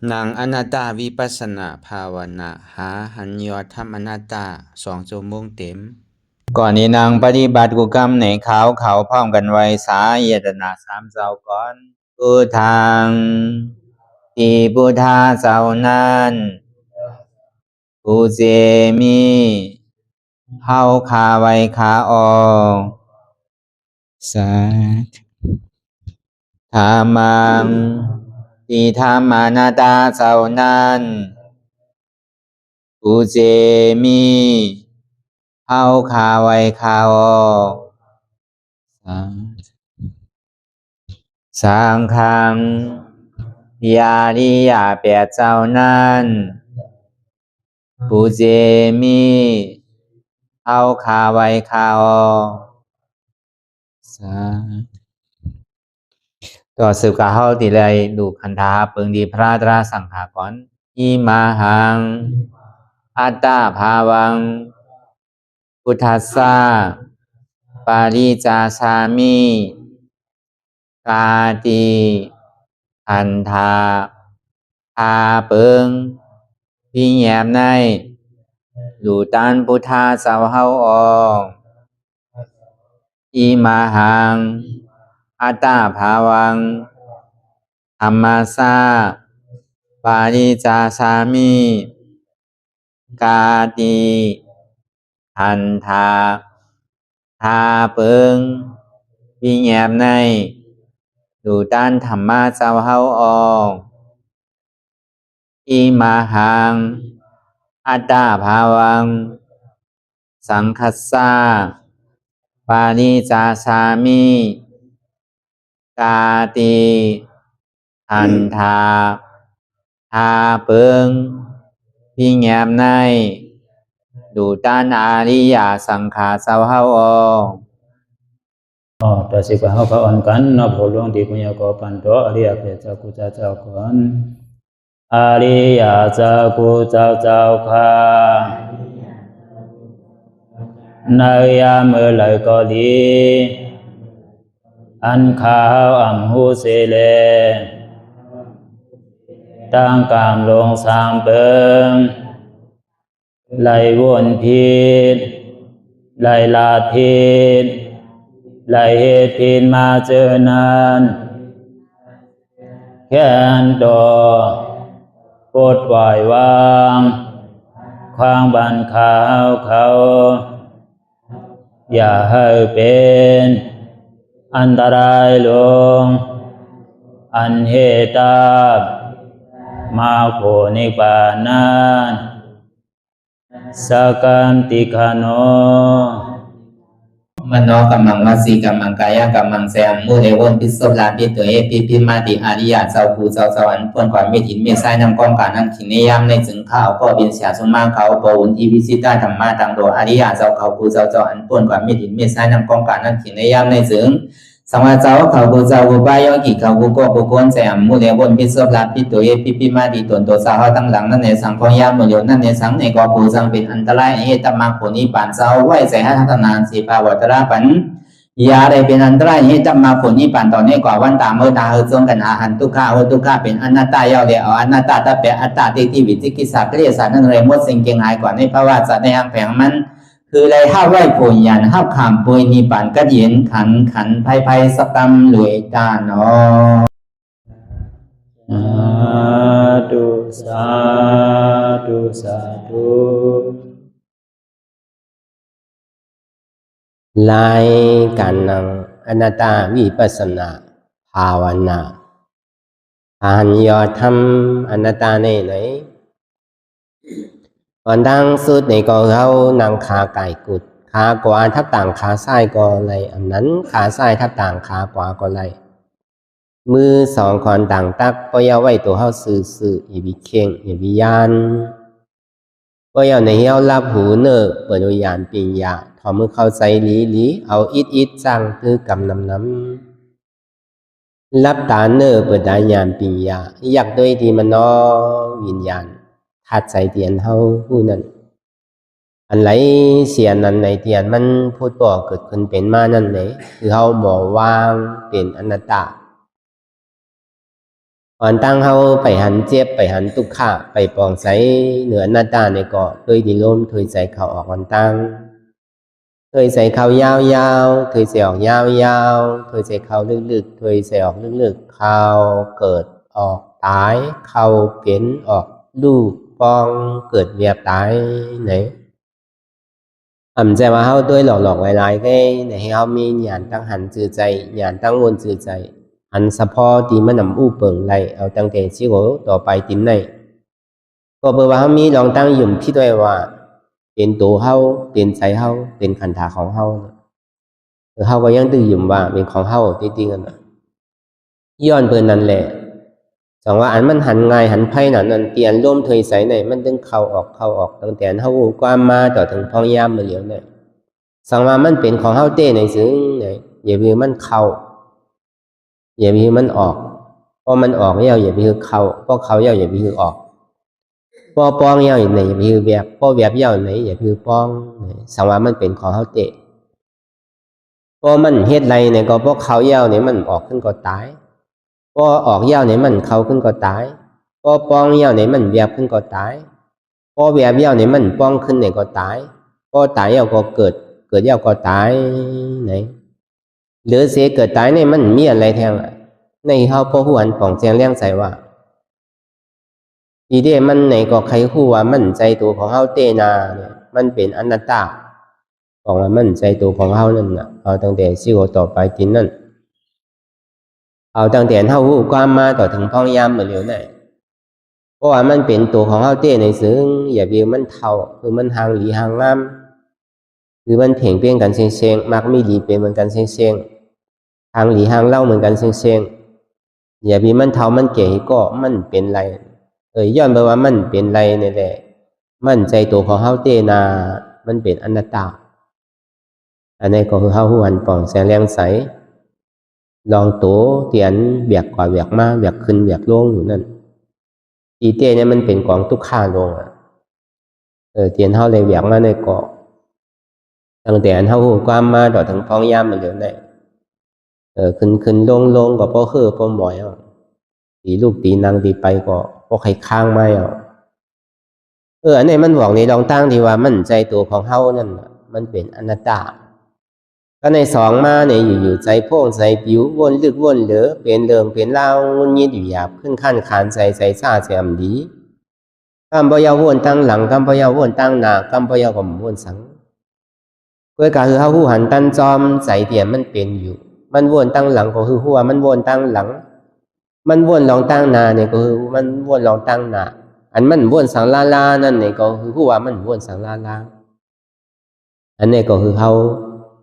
นางอนัตตาวิปัสสนาภาวนาหาหันยอดธรรมอนัตตา2 ชั่วโมงเต็มก่อนนี้นางปฏิบัติกุกรรมในเขาพร้อมกันไว้สาเยตนา3 เจ้าก่อนพุทธังที่พุทธาเจ้านั้นผู้เจมีเฮาคาไว้คาออกสาธุธรรมังที่ธรรมานาตาเจ้านั้นผู้เจมีเฮาคาไว้คาออกสังฆังยาริยาแปดเจ้านั้นผู้เจมีเฮาคาไว้คาออกต่อสืบกาเฮาติเลยดูคันธาเปิงดีพระตราสังขากรอิมาหังอัตตาภาวังพุทธัสสะปาริจาสามิกาติอันธาพาเปิงพี่แยมในดูตันพุทธาเจ้าเฮาออกอิมาหังอัตตาภาวังธรรมัสสะปาริจาสามิกาติอันธาพาเปิงพี่แยมในดูตันธรรมะเจ้าเฮาออกอิมาหังอัตตาภาวังสังคัสสะปาริจาสามิกาติอันธาพาเปิงพี่แยมในดูตันอาริยสังขารเจ้าเฮาออกต่อสิกว่าเฮาก็อ่อนกันเนาะผู้หลวงที่ปุญญาก็ปันโตอริยเจ้ากุเจ้าก่อนอริยเจ้ากุเจ้าค่ะในยามเมื่อไหร่ก็ดีอันข้าวอ่ำหูเสเลตั้งกามลงสามเปิงไหลวนพิษไหลลาพิษไหลเหตุพินมาเจอนานแค่นดอปดปล่อยวางความบันขาวเขาอย่าให้เป็นอันตรายลงอันเหตุตามาโผนิปานันสกันติคโนมโนกัมมังวสีกัมมังกายกัมมังแสมมุเรวนพิศลาปิตัวเอพิมาติอาริยะเจ้าภูเจ้าสวรรค์พ้นความไม่ถินไม่ใช่นำกองการนั้นขินในยามในจึงข้าวก็บินเสียสมมาเขาปวุนทีวิสิตาธรรมะตังโดอาริยะเจ้าเขาภูเจ้าสวรรค์พ้นความไม่ถินไม่ใช่นำกองการนั้นขินในยามในจึงสังวาเจ้าเขาภูเจ้าภูบายอกิเขาภูก็ภูก้นแสมมุเรวนพิศลาปิตัวเอพิมาติตนตัวสาวตั้งหลังนั่นในสังพยามมุเรนั่นในสังในก็ภูสังเป็นอันตรายเหตุมรรคผลนิพพานเจ้าไหวใส่ให้ทัศนานสีภาวตระปันยาได้เป็นอันตรายให้จำมาผลนิพพานตอนนี้กว่าวันตามเมื่อตาเฮจงกันอาหันทุกข้าทุกข้าเป็นอนัตตาเยาเดียวอนัตตาตาเปอัตตาที่วิจิกิสาเกลียสานั่นเลยมดสิ่งเก่งหายกว่าในภาวะสัตว์ในอังแผงมันคือเลยห้าไหวผลยันห้าขามปุยนิพพานก็เย็นขันภัยสกรรมหลวยตาเนาะสาธุลายการนั่งอนัตตาวิปัสสนาภาวนาหันยอดทำอนัตตาในไหนตอนดังสุดในก็เขานั่งขาไก่กุดขาขวาทับต่างขาซ้ายก็ไหลอันนั้นขาซ้ายทับต่างขาขวาก็ไหลมือสองคอนต่างตักก็ยาไว้ตัวเขาสื่ออีวิเข่งอีวิยานก็ยาในเหี้ยวรับหูเนอเปิดวิญญาณปิญญาทอมือเข้าใจลีเอาอิดจังคือกำน้ำรับตาเนอเปิดได้ญาณปิญญาอยากด้วยที่มันนอวิญญาณทัดใจเตียนเฮาผู้นั้นอันไหลเสียนั้นในเตียนมันพูดบอกเกิดขึ้นเป็นมานั่นเลยคือเฮาหมอวางเป็นอนัตตา วันตั้งเขาไปหันเจ็บไปหันตุกขะไปปองใสเหนือหน้าตาในเกาะเคยดีลมเคยใส่เขาออกวันตั้งเคยใส่เขายาวๆเคยใส่ออกยาวๆเคยใส่เขาลึกๆเคยใส่ออกลึกๆเขาเกิดออกตายเขาเปลี่ยนออกลูกปองเกิดเวียบตายไหนใจว่าเขาด้วยหลอกๆหลายๆก็ในให้เขามีญาณตั้งหันจือใจญาณตั้งวนจือใจอันสะพอตีมันนำอู้เปิงไรเอาตั้งแต่ชิโกต่อไปตินในก็เบอร์ว่าเขามีลองตั้งยุ่มพี่ด้วยว่าเป็นตัวเขาเป็นใจเขาเป็นขันธาของเขาเขาก็ยังตื่นยุ่มว่าเป็นของเขาจริงๆกันย้อนเปินนั่นแหละสองว่าอันมันหันง่ายหันไพ่นั่นเตียนร่มเทยใสในมันดึงเข้าออกตั้งแต่เขาความมาต่อถึงพองยามมาเหลียวเนี่ยสองว่ามันเป็นของเขาเต้ในซึ้งเนี่ยอย่าไปมันเข้าอย่าไปมันออกพอมันออกเนี่ยอย่าไปเข้าพอเข้าเนี่ยอย่าไปออกพอปองเนี่ยไหนอย่าไปแบบพอแบบเนี่ยไหนอย่าไปปองสองว่ามันเป็นของเขาเต้พอมันเฮ็ดไรเนี่ยก็พอเข้าเนี่ยเนี่ยมันออกขึ้นก็ตายพอออกยาวเนี่ยมันเข้าขึ้นก็ตายพอปองยาวเนี่ยมันแวบขึ้นก็ตายพอแวบยาวเนี่ยมันปองขึ้นเนี่ยก็ตายพอตายยาวก็เกิดยาวก็ตายไหนหรือเสียเกิดตายเนี่ยมันมีอะไรแทงในเขาพอหัวป่องแจงเลี้ยงใส่ว่าอีเดียมันไหนก็ใครคู่ว่ามันใจตัวของเขาเตนาเนี่ยมันเป็นอนัตตาบอกว่ามันใจตัวของเขานั่นน่ะเอาตั้งแต่ชิโกต่อไปกินนั่นเอาตั้งแต่เท่าหูความมาต่อถึงพ้องยามเหมือนเดียวนี่เพราะว่ามันเป็นตัวของเขาเต้ในซึ่งอย่าเบียมันเท่าคือมันห่างหลีห่างงามคือมันเพ่งเพียงกันเชียงมักมีหลีเป็นเหมือนกันเชียงห่างหลีห่างเล่าเหมือนกันเชียงอย่าเบียมันเท่ามันเก๋ก็มันเป็นไรย้อนไปว่ามันเป็นไรนี่แหละมันใจตัวของเขาเต้นามันเป็นอนัตตาอันนี้ก็คือเขาหันป่องแสงแรงใสลองโตเตียนเบียกกว่าเบียกมาเบียกขึ้นเบียกลงอยู่นั่นอีเตียเนี่ยมันเป็นกองทุกข้าลงเตียนเท่าเลยเบียกมาในเกาะตั้งแต่เท่าความมาต่อถึงพองยามมันเหลือได้ขึ้นลงก็เพราะเพราะหมอยตีลูกตีนางตีไปก็เพราะใครข้างไม่อันนี้มันบอกในลองตั้งที่ว่ามันใจตัวของเฮานั่นมันเป็นอนัตตาก็ในสองมาเนี่ยอยู่ใจโพ่งใจผิววนลึกวนเหลือเป็นเดิมเป็นเล่างุนยิดอยู่หยาบขึ้นขั้นขานใจซาแซมดีกำปยาวนตั้งหลังกำปยาวนตั้งหน้ากำปยาก็วนสังเพื่อการคือเขาหูหันตั้นจอมใจเตียนมันเป็นอยู่มันวนตั้งหลังก็คือหัวมันวนตั้งหลังมันวนลองตั้งหน้าเนี่ยก็คือมันวนลองตั้งหน้าอันมันวนสังลานั่นเนี่ยก็คือหัวมันวนสังลาอันนี้ก็คือเขา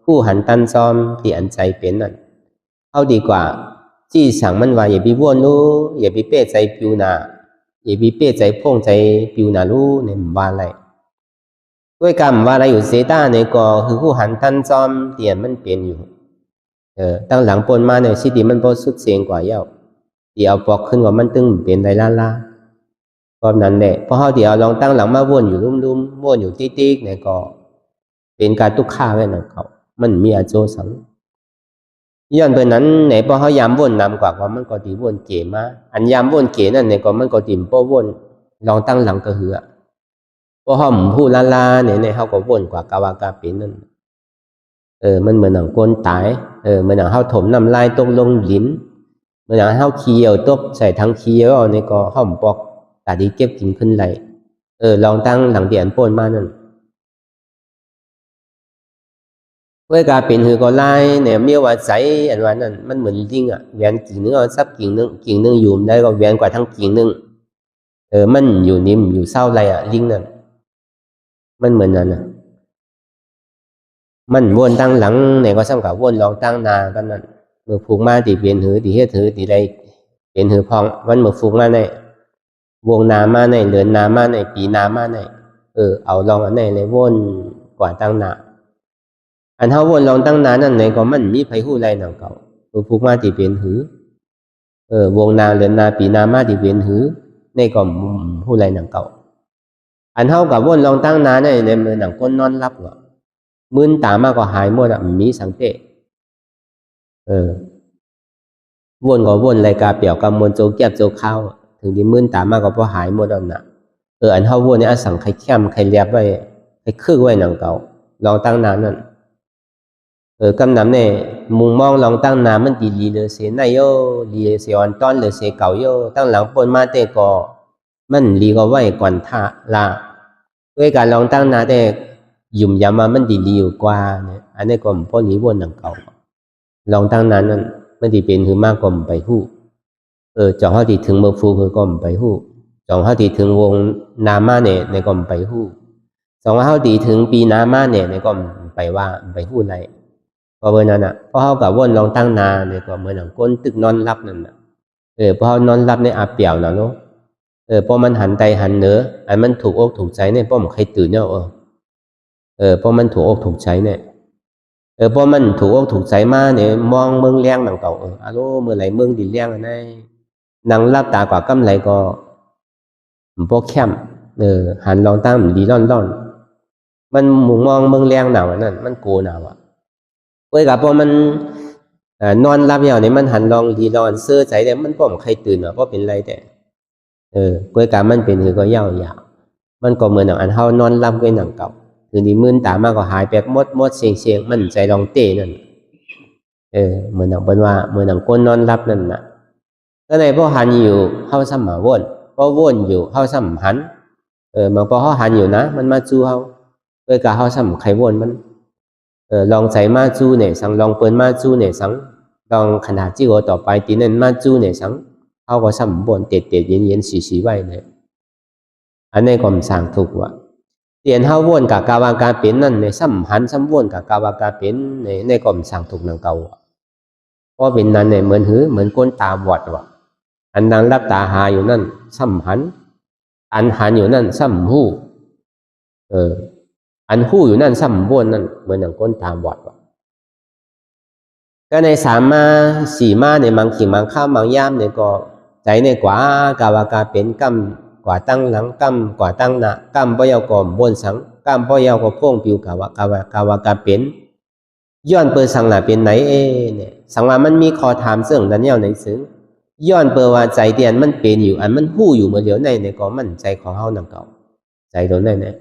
ผู้หันตันซ้อมที่อันใจเป็นนั่นเอาดีกว่าจี้สั่งมันว่าอย่าไปว่นรู้อย่าไปเป้ใจปิวนาอย่าไปเป้ใจพ่งใจปิวนารู้เนี่ยมันว่าอะไรด้วยกรรมว่าอะไรอยู่เซต้าเนี่ยก็คือผู้หันตันซ้อมเตียนมันเป็นอยู่ตั้งหลังปนมาเนี่ยชิติมันพอสุดเสียงกว่าเย้าเดี๋ยวปอกขึ้นว่ามันตึงเป็นไรล่าก็นั้นแหละเพราะเขาเดี๋ยวลองตั้งหลังมาว่นอยู่ลุ่มว่นอยู่ติ๊กเนี่ยก็เป็นการตุกข้าไว้นั่นเขามันมีอาโจสังย้อนไปนั้นไหนพอเขายามวนนำกว่ามันก็ตีวนเก๋มาอันยามวนเก๋นั่นเนี่ยก็มันก็ตีมป้อวนลองตั้งหลังก็เหือพอเขาหมุนผู้ลาเนี่ยเขาก็วนกว่ากาวากาเป็นนั่นมันเหมือนหนังก้นตายเหมือนหนังเขาถมน้ำลายตกลงลิ้นเหมือนหนังเขาเคี้ยวตกใส่ทั้งเคี้ยวเนี่ยก็เขาหมุนปอกตาดีเก็บกินขึ้นไหลลองตั้งหลังเดียนปนมานั่นเมื่อการเป็นหือก็ไล่เนี่ยมีว่าใจอันว่านั้นมันเหมือนลิงแหวนกิ่งนึงซับกิ่งนึงอยู่ได้ก็แหวนกว่าทั้งกิ่งนึงมันอยู่นิ่มอยู่เศร้าอะไรลิงนั่นมันเหมือนนั้นมันวนตั้งหลังเนี่ยก็สำคัญวนลองตั้งนากันนั่นเมื่อผูกมาตีเปลี่ยนหือตีเฮ็ดหือตีไรเปลี่ยนหือพองมันเมื่อผูกมาในวงนามาในเดินนามาในปีนามาในเอาลองอันไหนเลยวนกว่าตั้งนาอันเท่าวนลองตั้งนานนั่นไหนก็มันมีไผหู้ไรหนังเก่าผูกมาตีเปลี่ยนหือวงนาเดินนาปีนามาตีเปลี่ยนหือในก็หู้ไรหนังเก่าอันเท่ากับวนลองตั้งนานในมือหนังก้นนอนรับว่ะมึนตามากก็หายหมดมีสังเกต วนก็วนรายการเปี่ยวกับมวลโจเกียบโจเข้าถึงที่มื่นตามากก็พอหายหมดแล้วนะอันเฮาวนเนี่ยสั่งใครเข้มใครเรียบไว้ใครคือไว้หนังเก่าลองตั้งนานนั่นกำนำเนี่ยมุงมองลองตั้งนานมันดีลีเลยเสียในโยลีเสียอ่อนต้อนเลยเสียเก่าโยตั้งหลังปนมาเตก็มันลีก็ไว้ก่อนท่าละด้วยการลองตั้งนานแต่ยุ่มยามามันดีลีอยู่กว่าเนี่ยอันนี้ก็พอลีวนหนังเก่าลองตั้งนานนั่นมันดีเป็นคือมากกว่าไปหู้จองเฮาที่ถึงเมื่อฟูคือก็ไปหู้จองเฮาที่ถึงวงนามาเนี่ยในก็ไปหู้จองเฮาที่ถึงปีนามาเนี่ยในก็ไปว่าไปหู้ไรเพราะเวลานั้นอ่ะพอเฮากับวนลองตั้งนาเนี่ยก็เหมือนหนังก้นตึกนอนรับนั่นน่ะพอเฮานอนรับในอาเปี่ยวน่ะเนาะพอมันหันใจหันเหนืออันมันถูกอกถูกใจเนี่ยพอมันใครตื่นเนาะพอมันถูกอกถูกใจเนี่ยพอมันถูกอกถูกใจมาเนี่ยมองเมืองเลี้ยงหนังเก่าอะโลเมื่อไหร่เมืองดินเลี้ยงอันนั้นหนังรับตากว่ากำไรก็พวกเข้มหันลองตั้งดีร่อนมันมุงมองเมืองเลี้ยงหนาวนั่นมันโกหนาวกับพอมันนอนรับอย่างนี้มันหันลองดีร่อนเสื้อใจแต่มันป้อมใครตื่นเพราะเป็นไรแต่กับมันเป็นคือก็ยาวมันก็เหมือนอันเฮานอนรับกับหนังเก่าคือดีมื่นตามากก็หายแปลกมดเสียงมันใจลองเต้นั่นเหมือนหนังเป็นว่าเหมือนหนังก้นนอนรับนั่นน่ะก็ในพอหันอยู่เฮาซ้ำมาวนพอวนอยู่เฮาซ้ำหันมันพอเฮาหันอยู่นะมันมาจูเฮากับเฮาซ้ำใครวนมันลองใจมาจูเนี่ยสังลองเปิ้นมาจูเนี่ยสังลองขนาดที่ว่าต่อไปตีนั้นมาจูเนี่ยสังเฮาก็ซ้ำวนเต็ดเย็นสีไว้เนี่ยอันนี้ก็สั่งถูกว่าเตียนเฮาวนกับกาวากาเป็นนั่นในซ้ำหันซ้ำวนกับกาวากาเป็นในก็สั่งถูกนังเก่าเพราะเป็นนั้นเนี่ยเหมือนก้นตาบอดว่ะอันนั้นรับตาหาอยู่นั่นซ้ำหันอันหันอยู่นั่นซ้ำหู้อันหู้อยู่นั่นซ้ำวนนั่นเหมือนอย่างก้นตาบอดว่ะก็ในสามมาสี่มาในมังขี่มังข้าวมังย่ามเนี่ยก็ใจในกว่ากาวากาเป็นกำกว่าตั้งหลังกำกว่าตั้งหน้ากำปยาวก่อมบนสังกำปยาวก็พ่วงปิวกาวากาเป็นย้อนเปิดสังหน้าเป็นไหนเนี่ยสังว่ามันมีคอถามเสื่องดันเนียลในซึ้งย้อนเปิดว่าใจเตียนมันเป็นอยู่อันมันหู้อยู่เมื่อเดียวในก็มันใจของเฮานังเก่าใจโดนได้เนี่ย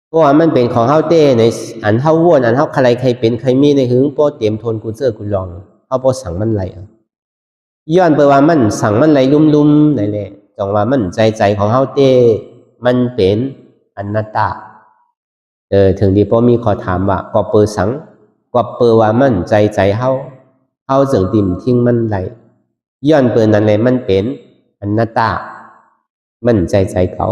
เพราะว่ามันเป็นของเฮาเต้ในอันเฮาวนอันเฮาใครเป็นใครมีในหึงโปเตรียมทนกุเซอร์กุลองเฮาบ่สั่งมันไหลย้อนเปิดว่ามันสั่งมันไหลลุ่มๆนั่นแหละจงว่ามันใจของเฮาเต้มันเป็นอนัตตาถึงดีพอมีขอถามว่าก็เปิดสังก็เปิดว่ามันใจเฮาจึงติ่มทิ้งมันไหลย้อนเปิดนั่นแหละมันเป็นอนัตตามันใจเขา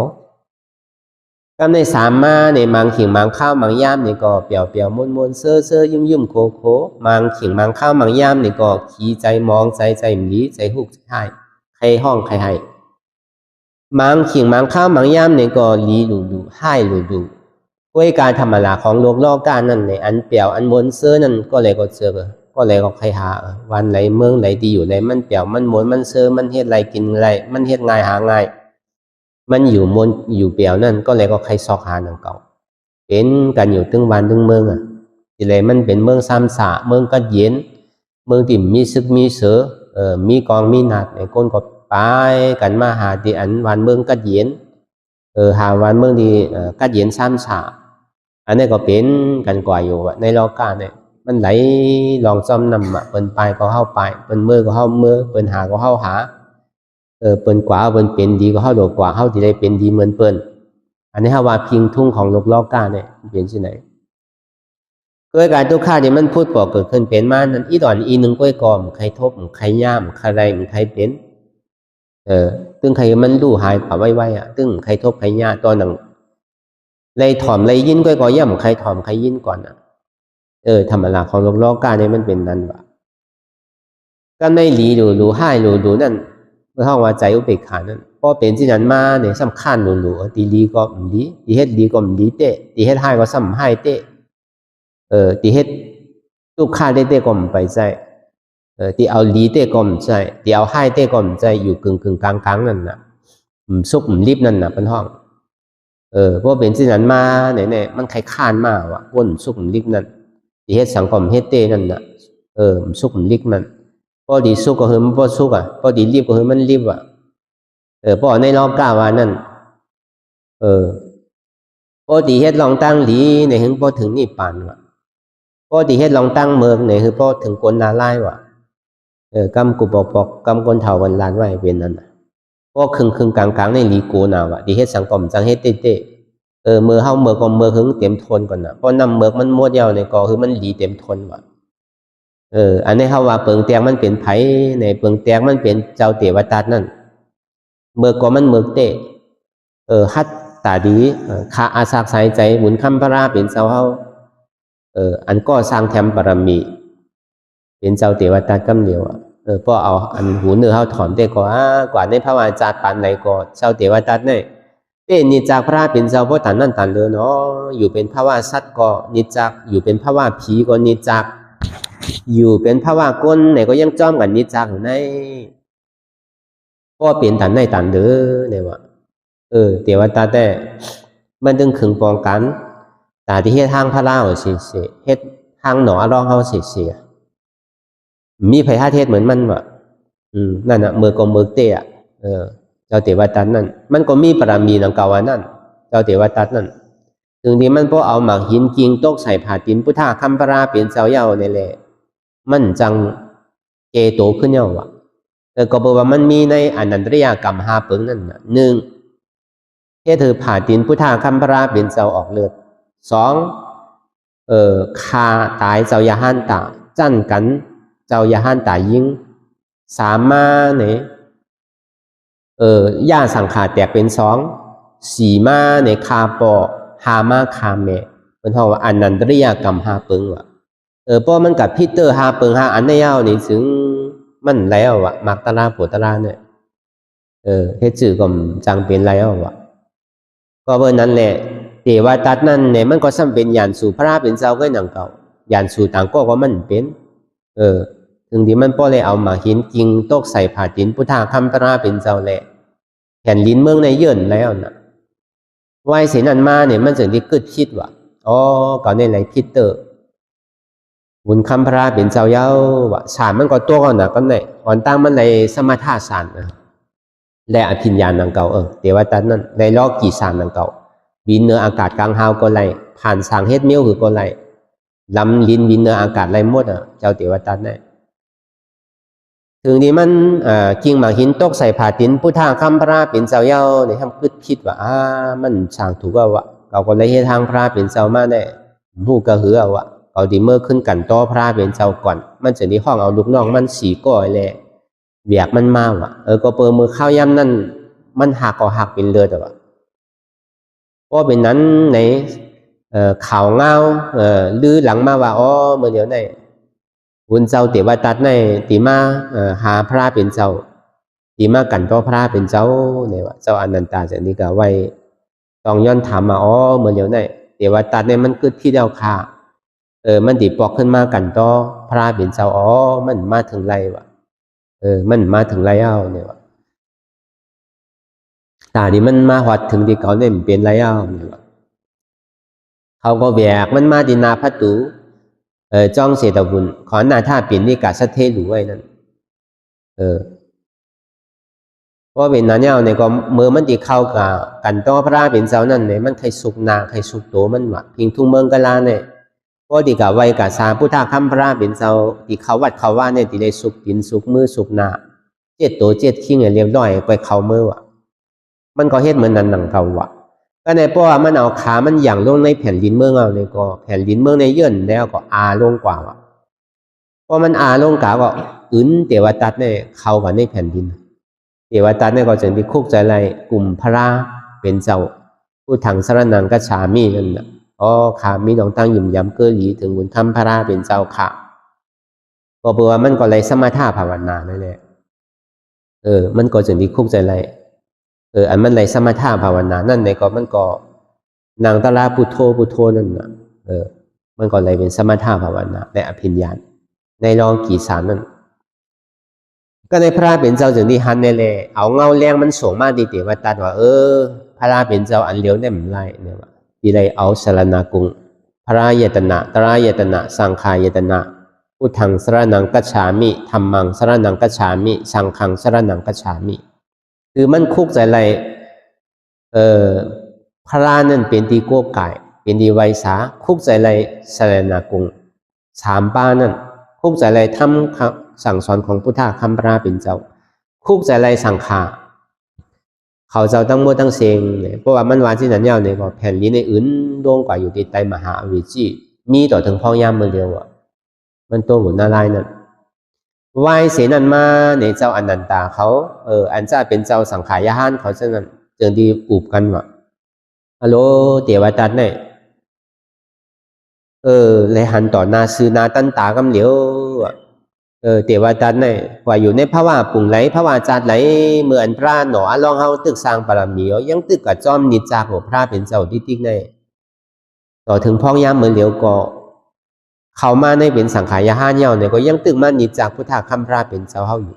ก็ในสามมาในมังขิงมังข้าวมังย่ามนี่ก็เปียวมวนเซ่อยุ่มโคมังขิงมังข้าวมังย่ามนี่ก็ขี้ใจมองใจหมีใจหุกใจให้ใครห้องใครให้มังขิงมังข้าวมังย่ามเนี่ยก็ลีดูให้ดูด้วยการธรรมดาของโลกการนั่นในอันเปียวอันมนเสื้อนั่นก็เลยก็เจอก็เลยก็ใครหาวันไหลเมืองไหลดีอยู่ไหนมันเปียวมันมนมันเสื้อมันเฮ็ดไรกินไรมันเฮ็ดง่ายหาง่ายมันอยู่มนอยู่เปียวนั่นก็เลยก็ใครซอกหาหนังเก่าเป็นกันอยู่ตึงวันตึงเมืองทีไรมันเป็นเมืองซ้ำสะเมืองกัดเย็นเมืองที่มีซึกมีเสือมีกองมีหนัดในก้นก็ไปกันมาหาที่อันวันเมืองกัดเย็นหาวันเมืองที่กัดเย็นซ้ำฉาอันนี้ก็เป็นกันกว่าอยู่ในโลกาเนี่ยมันไหลลองซ้ำนำเปิ้นไปก็เข้าไปเปิ้นมือก็เข้ามือเปิ้นหาก็เข้าหาเปิ้นกว่าเปิ้นเป็นดีก็เข้าโดดกว่าเข้าที่ได้เป็นดีเหมือนเปิ้นอันนี้ว่าพิงทุ่งของโลกาเนี่ยเป็นที่ไหนกล้วยการทุกข้าเนี่ยมันพูดบอกเกิดขึ้นเป็นมานั้นอีตอนอีหนึ่งกล้วยกอมใครทบใครย่ามใครไรใครเป็นตึงใครมันรู้หายกว่าไว้ตึงใครทบใครย่าตอนหนังเลยถ่อมเลยยินกล้วยกอย่ำใครถ่อมใครยินก่อนธรรมดาของโลกาเนี่ยมันเป็นนั้นว่ะก็ไม่หลีดูให้ดูนั่นเมื่อห้องว่าใจอุเบกขานั่นพอเป็นที่นั้นมาเนี่ยสำคัญดูตีดีก็ดีตีเฮ็ดดีก็ดีเตะตีเฮ็ดให้ก็ซ้ำให้เตะตีเฮ็ดทุกข้าเตะก็ไปใจตีเอาลีเตะก็ใจตีเอาให้เตะก็ใจอยู่กึ่งกลางนั่นน่ะซุกรีบนั่นน่ะเป็นห้องเพราะเป็นที่นั้นมาเนี่ยมันใครข้านมาว่ะวนซุกรีบนั่นตีเฮ็ดสังคมเฮ็ดเตะนั่นน่ะซุกรีบนั่น พอดีสุกก็คือมันพอสุกอ่ะพอดีรีบก็คือมันรีบอ่ะพอในรอบก้าว่านั่นพอดีเฮ็ดลองตั้งหลีในถึงพอถึงนิพพานว่ะพอดีเฮ็ดลองตั้งเมืองในคือพอถึงกลนาไล่ว่ะกำกุปอกกำกลเถาวันลานไว้เป็นนั่นน่ะพอครึ่งกลางในหลีกูน่ะว่ะดีเฮ็ดสังกรมจังเฮ็ดเต้เมื่อเฮาเมื่อก็เมื่อหึงเต็มทนก่อนน่ะเพราะนำเมือกมันหมดยาวในก็คือมันหลีเต็มทนว่ะอันนี้เฮาว่าเปิงแตงมันเป็นไผในเปิงแตงมันเป็นเจ้าเทวทัตนั่นเมื่อก็มันเมือกเตฮัตตาดีขาอาศักสายใจบุญคำพระราเป็นเจ้าเฮาอันก็สร้างแถมบารมีเป็นเจ้าเทวทัตกำเดียวอ่ะพอเอาอันหูเนื้อเฮาถอนได้ก็กว่าในพระวาจาปานไหนก็เจ้าเทวทัตเนี่ยนิจจากพระเป็นเจ้าเพราะฐานนั่นฐานเลยเนาะอยู่เป็นพระว่าสัตว์ก็นิจจากอยู่เป็นพระว่าผีก็นิจจากอยู่เป็นพระว่าก้นไหนก็ยังจ้อมกันนิจจากในก็เป็นฐานในฐานเด้อเนี่ยว่าเทวทัตแต่มันดึงขึงปองกันแต่ที่เฮ็ดทางพระลาวสิเฮ็ดทางหนอร้องเฮาสิมีไผหาเทศเหมือนมันว่ะนั่นน่ะมือก็มือเตะเจ้าเทวทัตนั่นมันก็มีบารมีดังกล่าวว่านั่นเจ้าเทวทัตนั่นถึงที่มันพอเอาหมากหินกิ่งตกใส่ผาตินพุทธาคัมภราเป็นเจ้าเย้านี่แหละมันจังเจโตขึ้นเย้าว่ะก็บอกว่ามันมีในอนันตริยกรรม5ปึงนั่นน่ะ1เฮ็ดถือผาตินพุทธาคัมภราเป็นเจ้าออกเลือด2คาตายเจ้ายาหันตาจั่นกันเจ้ายาหันตายิง3มาเนี่ยย่าสังขารแตกเป็น4มาในคาปอ5มาคาเมเป็นห้องว่าอนันตริยกรรม5ปึงว่ะเพราะมันกับพีเตอร์5ปึง5อันในยาวนี่ถึงมันแล้วว่ะมักตะลาผัวตะลาเนี่ยเฮ็ดจื่อก็จังเป็นแล้วว่ะก็เบอร์นั้นแหละเทวทัตนั่นเนี่ยมันก็ซ้ำเป็นยานสู่พระเป็นเจ้าก็หนังเก่ายานสู่ต่างก็มันเป็นถึงที่มันป้อเลยเอามาหินกิ่งตกใส่ผาตินพุทธาคัมภราเป็นเจ้าแหละแผ่นลิ้นเมืองในเยื่นแล้วนะไว้เสนันมาเนี่ยมันจึงที่กึดคิดว่าก่อนในไหลพิเตอร์บุญคัมภราเป็นเจ้าเย้าว่าสารมันก็ตัวก่อนนะก็ไหนก่อนตั้งมันในสมถะสารนะและอภิญญาณดังเก่าเทวทัตนั่นในลอกกี่สารดังเก่าบินเนื้ออากาศกลางฮาวก็ไหลผ่านสางเฮ็ดเมี้ยวคือก็ไหลลำลิ้นบินเนื้ออากาศไหลหมดเจ้าเทวทัตเนี่ยถึงที่มันกิ่งหมากหินตกใส่ผาตินพุทธาคัมภราเป็นเจ้าเย้าเนี่ยทำคิดว่ามันช่างถูกว่าเราก็เลยให้ทางพระเป็นเจ้ามาได้ผู้กระหือว่าเอาดีเมื่อขึ้นกันต่อพระเป็นเจ้าก่อนมันจะในห้องเอาลูกน้องมัน4ก้อยแหละเบียกมันมาว่ะก็เปิดมือข้าวย่ำนั่นมันหักก็หักเป็นเลือดว่ะเพราะเป็นนั้นในข่าวเงาลือหลังมาว่าเมื่อเดี๋ยวในบุญเจ้าเทวทัตในตีมาหาพระเป็นเจ้าตีมากันต่อพระเป็นเจ้าเนี่ยว่าเจ้าอนันตาจากนี้ก็ไว้ต้องย้อนถามมาเมื่อเดี๋ยวในเทวทัตเนี่ยมันเกิดที่เดียวค่ะมันตีปอกขึ้นมากันต่อพระเป็นเจ้ามันมาถึงไรวะมันมาถึงไรเนี่ยว่ะตาดิมันมาหอดถึงที่เขาเนี่ยเป็นไรเนี่ยว่ะเขาก็แบกมันมาดินาพัตุจ้องเสดบุญขอหน้าท่าเปลี่ยนนี่กาสะเทหรือไว้นั่นเพราะเป็นนั้นเนี่ยก็เมื่อมันตีเข้ากับกันต่อพระเป็นเจ้านั่นเนี่ยมันใครสุกนาใครสุกโตมันว่ะพิงทุ่งเมืองกะลาเนี่ยก็ดีกับไว้กับสาพุทธคัมภราเป็นเจ้าที่เขาวัดเขาว่าเนี่ยที่ได้สุกดินสุกมือสุกหน้า7 ตัว 7ขี้เนี่ยเรียบร้อยไปเขามือว่ะมันก็เฮ็ดเหมือนนั้นหนังเขาว่ะก็ในเพราะว่ามันเอาขามันหยั่งลงในแผ่นดินเมืองเอาเนี่ยก็แผ่นดินเมืองในเยื่นแล้วก็ลงกว่าว่ะพอมันลงกว่าก็เทวทัตเนี่ยเข้ากับในแผ่นดินเทวทัตเนี่ยก็จะมีคุกใจไรกลุ่มพระเป็นเจ้าผู้ถังสรนังกัจฉามินั่นน่ะขามีดองตั้งยิ่มย้ำเกอหลีถึงบุญคัมภราเป็นเจ้าค่ะก็เบื่อมันก็เลยสมถะภาวนานั่นแหละมันก็จึงที่คุกใจไรอันมันเลยสมถะภาวนานั่นในก็มันก็นางตะลาพุทโธพุทโธนั่นน่ะมันก็เลยเป็นสมถะภาวนาและอภิญญาณในรองกี่สารนั่นก็ในพระเป็นเจ้าจึงที่หันในแหละเอาเงาแรงมันส่งมาดีเทวทัตว่าพระเป็นเจ้าอันเลี้ยวได้มันไรเนี่ยว่าที่ไรเอาสารนากุงพระยตนะตรายตนะสังขายตนะโพ พุทธังสรณังกัจฉามิธัมมังสรณังกัจฉามิสังฆังสรณังกัจฉามิคือมันคุกใจไรพระนั่นเป็นที่โก้ไก่เป็นที่ไวสาคุกใจไรสรณกุงสามป้านั่นคุกใจไรทำสั่งสอนของพุทธะคำพระเป็นเจ้าคุกใจไรสังฆาเขาเจ้าตั้งมั่วตั้งเซงเนี่ยเพราะว่ามันวานที่นั่นยาวเนี่ยก็แผ่นดินในอื่นดวงกว่าอยู่ในใต้มหาวิจิมีต่อถึงพ่อยามมือเดียวอ่ะมันตัวหุ่นนาลายนั่นวายเสนันมาในเจ้าอนันตาเขาอันจะเป็นเจ้าสังขายานเขาเช่นนั้นจึงดีอุบกันว่าฮัลโหลเทวทัตเนี่ยเลยหันต่อนาซื้อนาตันตากำเหลียวเทวทัตเนี่ยว่าอยู่ในภาวะปุ่งไหลภาวะจัดไหลเมื่ออันพระหนอลองเฮาตึกสร้างบารมียังตึกกับจอมนิจจากของพระเป็นเจ้าที่ติ๊กเนี่ยต่อถึงพ่อยามมือเหลียวก็เขามาในเป็นสังขายาห้าเหี่ยวเนี่ยก็ยังตึกมานิจจากพุทธะคำพระเป็นเจ้าเฮาอยู่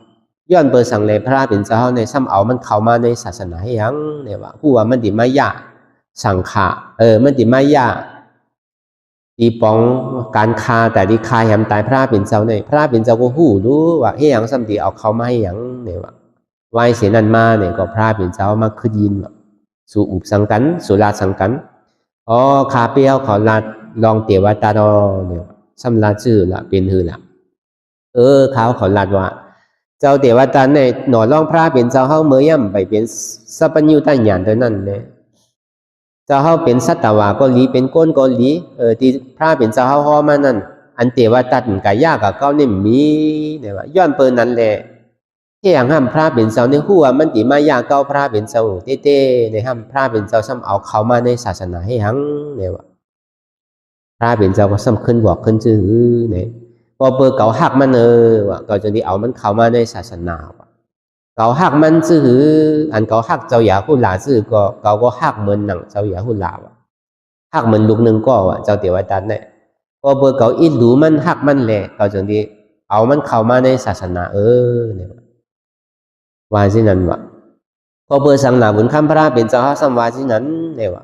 ย้อนเปิดสังเลพระเป็นเจ้าเฮาในซ้ำเอามันเข้ามาในศาสนาให้ยังเนี่ยว่าผู้ว่ามันติมายาสังขามันติมายาตีปองการคาแต่ดีคาแหมตายพระเป็นเจ้าเนี่ยพระเป็นเจ้าก็หู้รู้ว่าให้ยังซ้ำตีเอาเขามาให้ยังเนี่ยว่าวายเสนันมาเนี่ยก็พระเป็นเจ้ามาขึ้นยินสู่อุปสังกันสุราสังกันคาเปียวขอลาลองเตวตาดอเนี่ยซ้ำลาชื่อละเป็นหือละเขาลาดว่าเจ้าเทวตาเนี่ยหนอล่องพระเป็นเจ้าเฮาเมื่อย่ำไปเป็นสัพพัญญูตัญญาณตัวนั้นเนี่ยเจ้าเฮาเป็นสัตตวาก็ลีเป็นก้นก็ลีที่พระเป็นเจ้าเฮาฮอมานั่นอันเทวตัดกายากกับเก้าเนี่ยมีเนี่ยว่าย้อนเปิดนั้นแหละที่อย่างห้ามพระเป็นเจ้าในหัวมันติมายาเก้าพระเป็นเจ้าเต้ในห้ามพระเป็นเจ้าซ้ำเอาเขามาในศาสนาให้หังเนี่ยว่าพระเป็นเจ้าก็ซ้ำขึ้นบอกขึ้นชื่อเนี่ยพอเปิดเก่าหักมันว่าก็จะได้เอามันเข้ามาในศาสนาว่าเก่าหักมันชื่ออันเก่าหักเจ้าหยาหุ่นหลาชื่อก็เก่าก็หักเหมือนหนังเจ้าหยาหุ่นหลาว่ะหักเหมือนลูกหนึ่งก็ว่าเจ้าเทวทัตเนี่ยพอเปิดเก่าอินดูมันหักมันแหละก็จะได้เอามันเข้ามาในศาสนาเนี่ยว่าที่นั้นว่ะพอเปิดสังหนาบุญคำพระเป็นเจ้าสัมวาที่นั้นเนี่ยว่ะ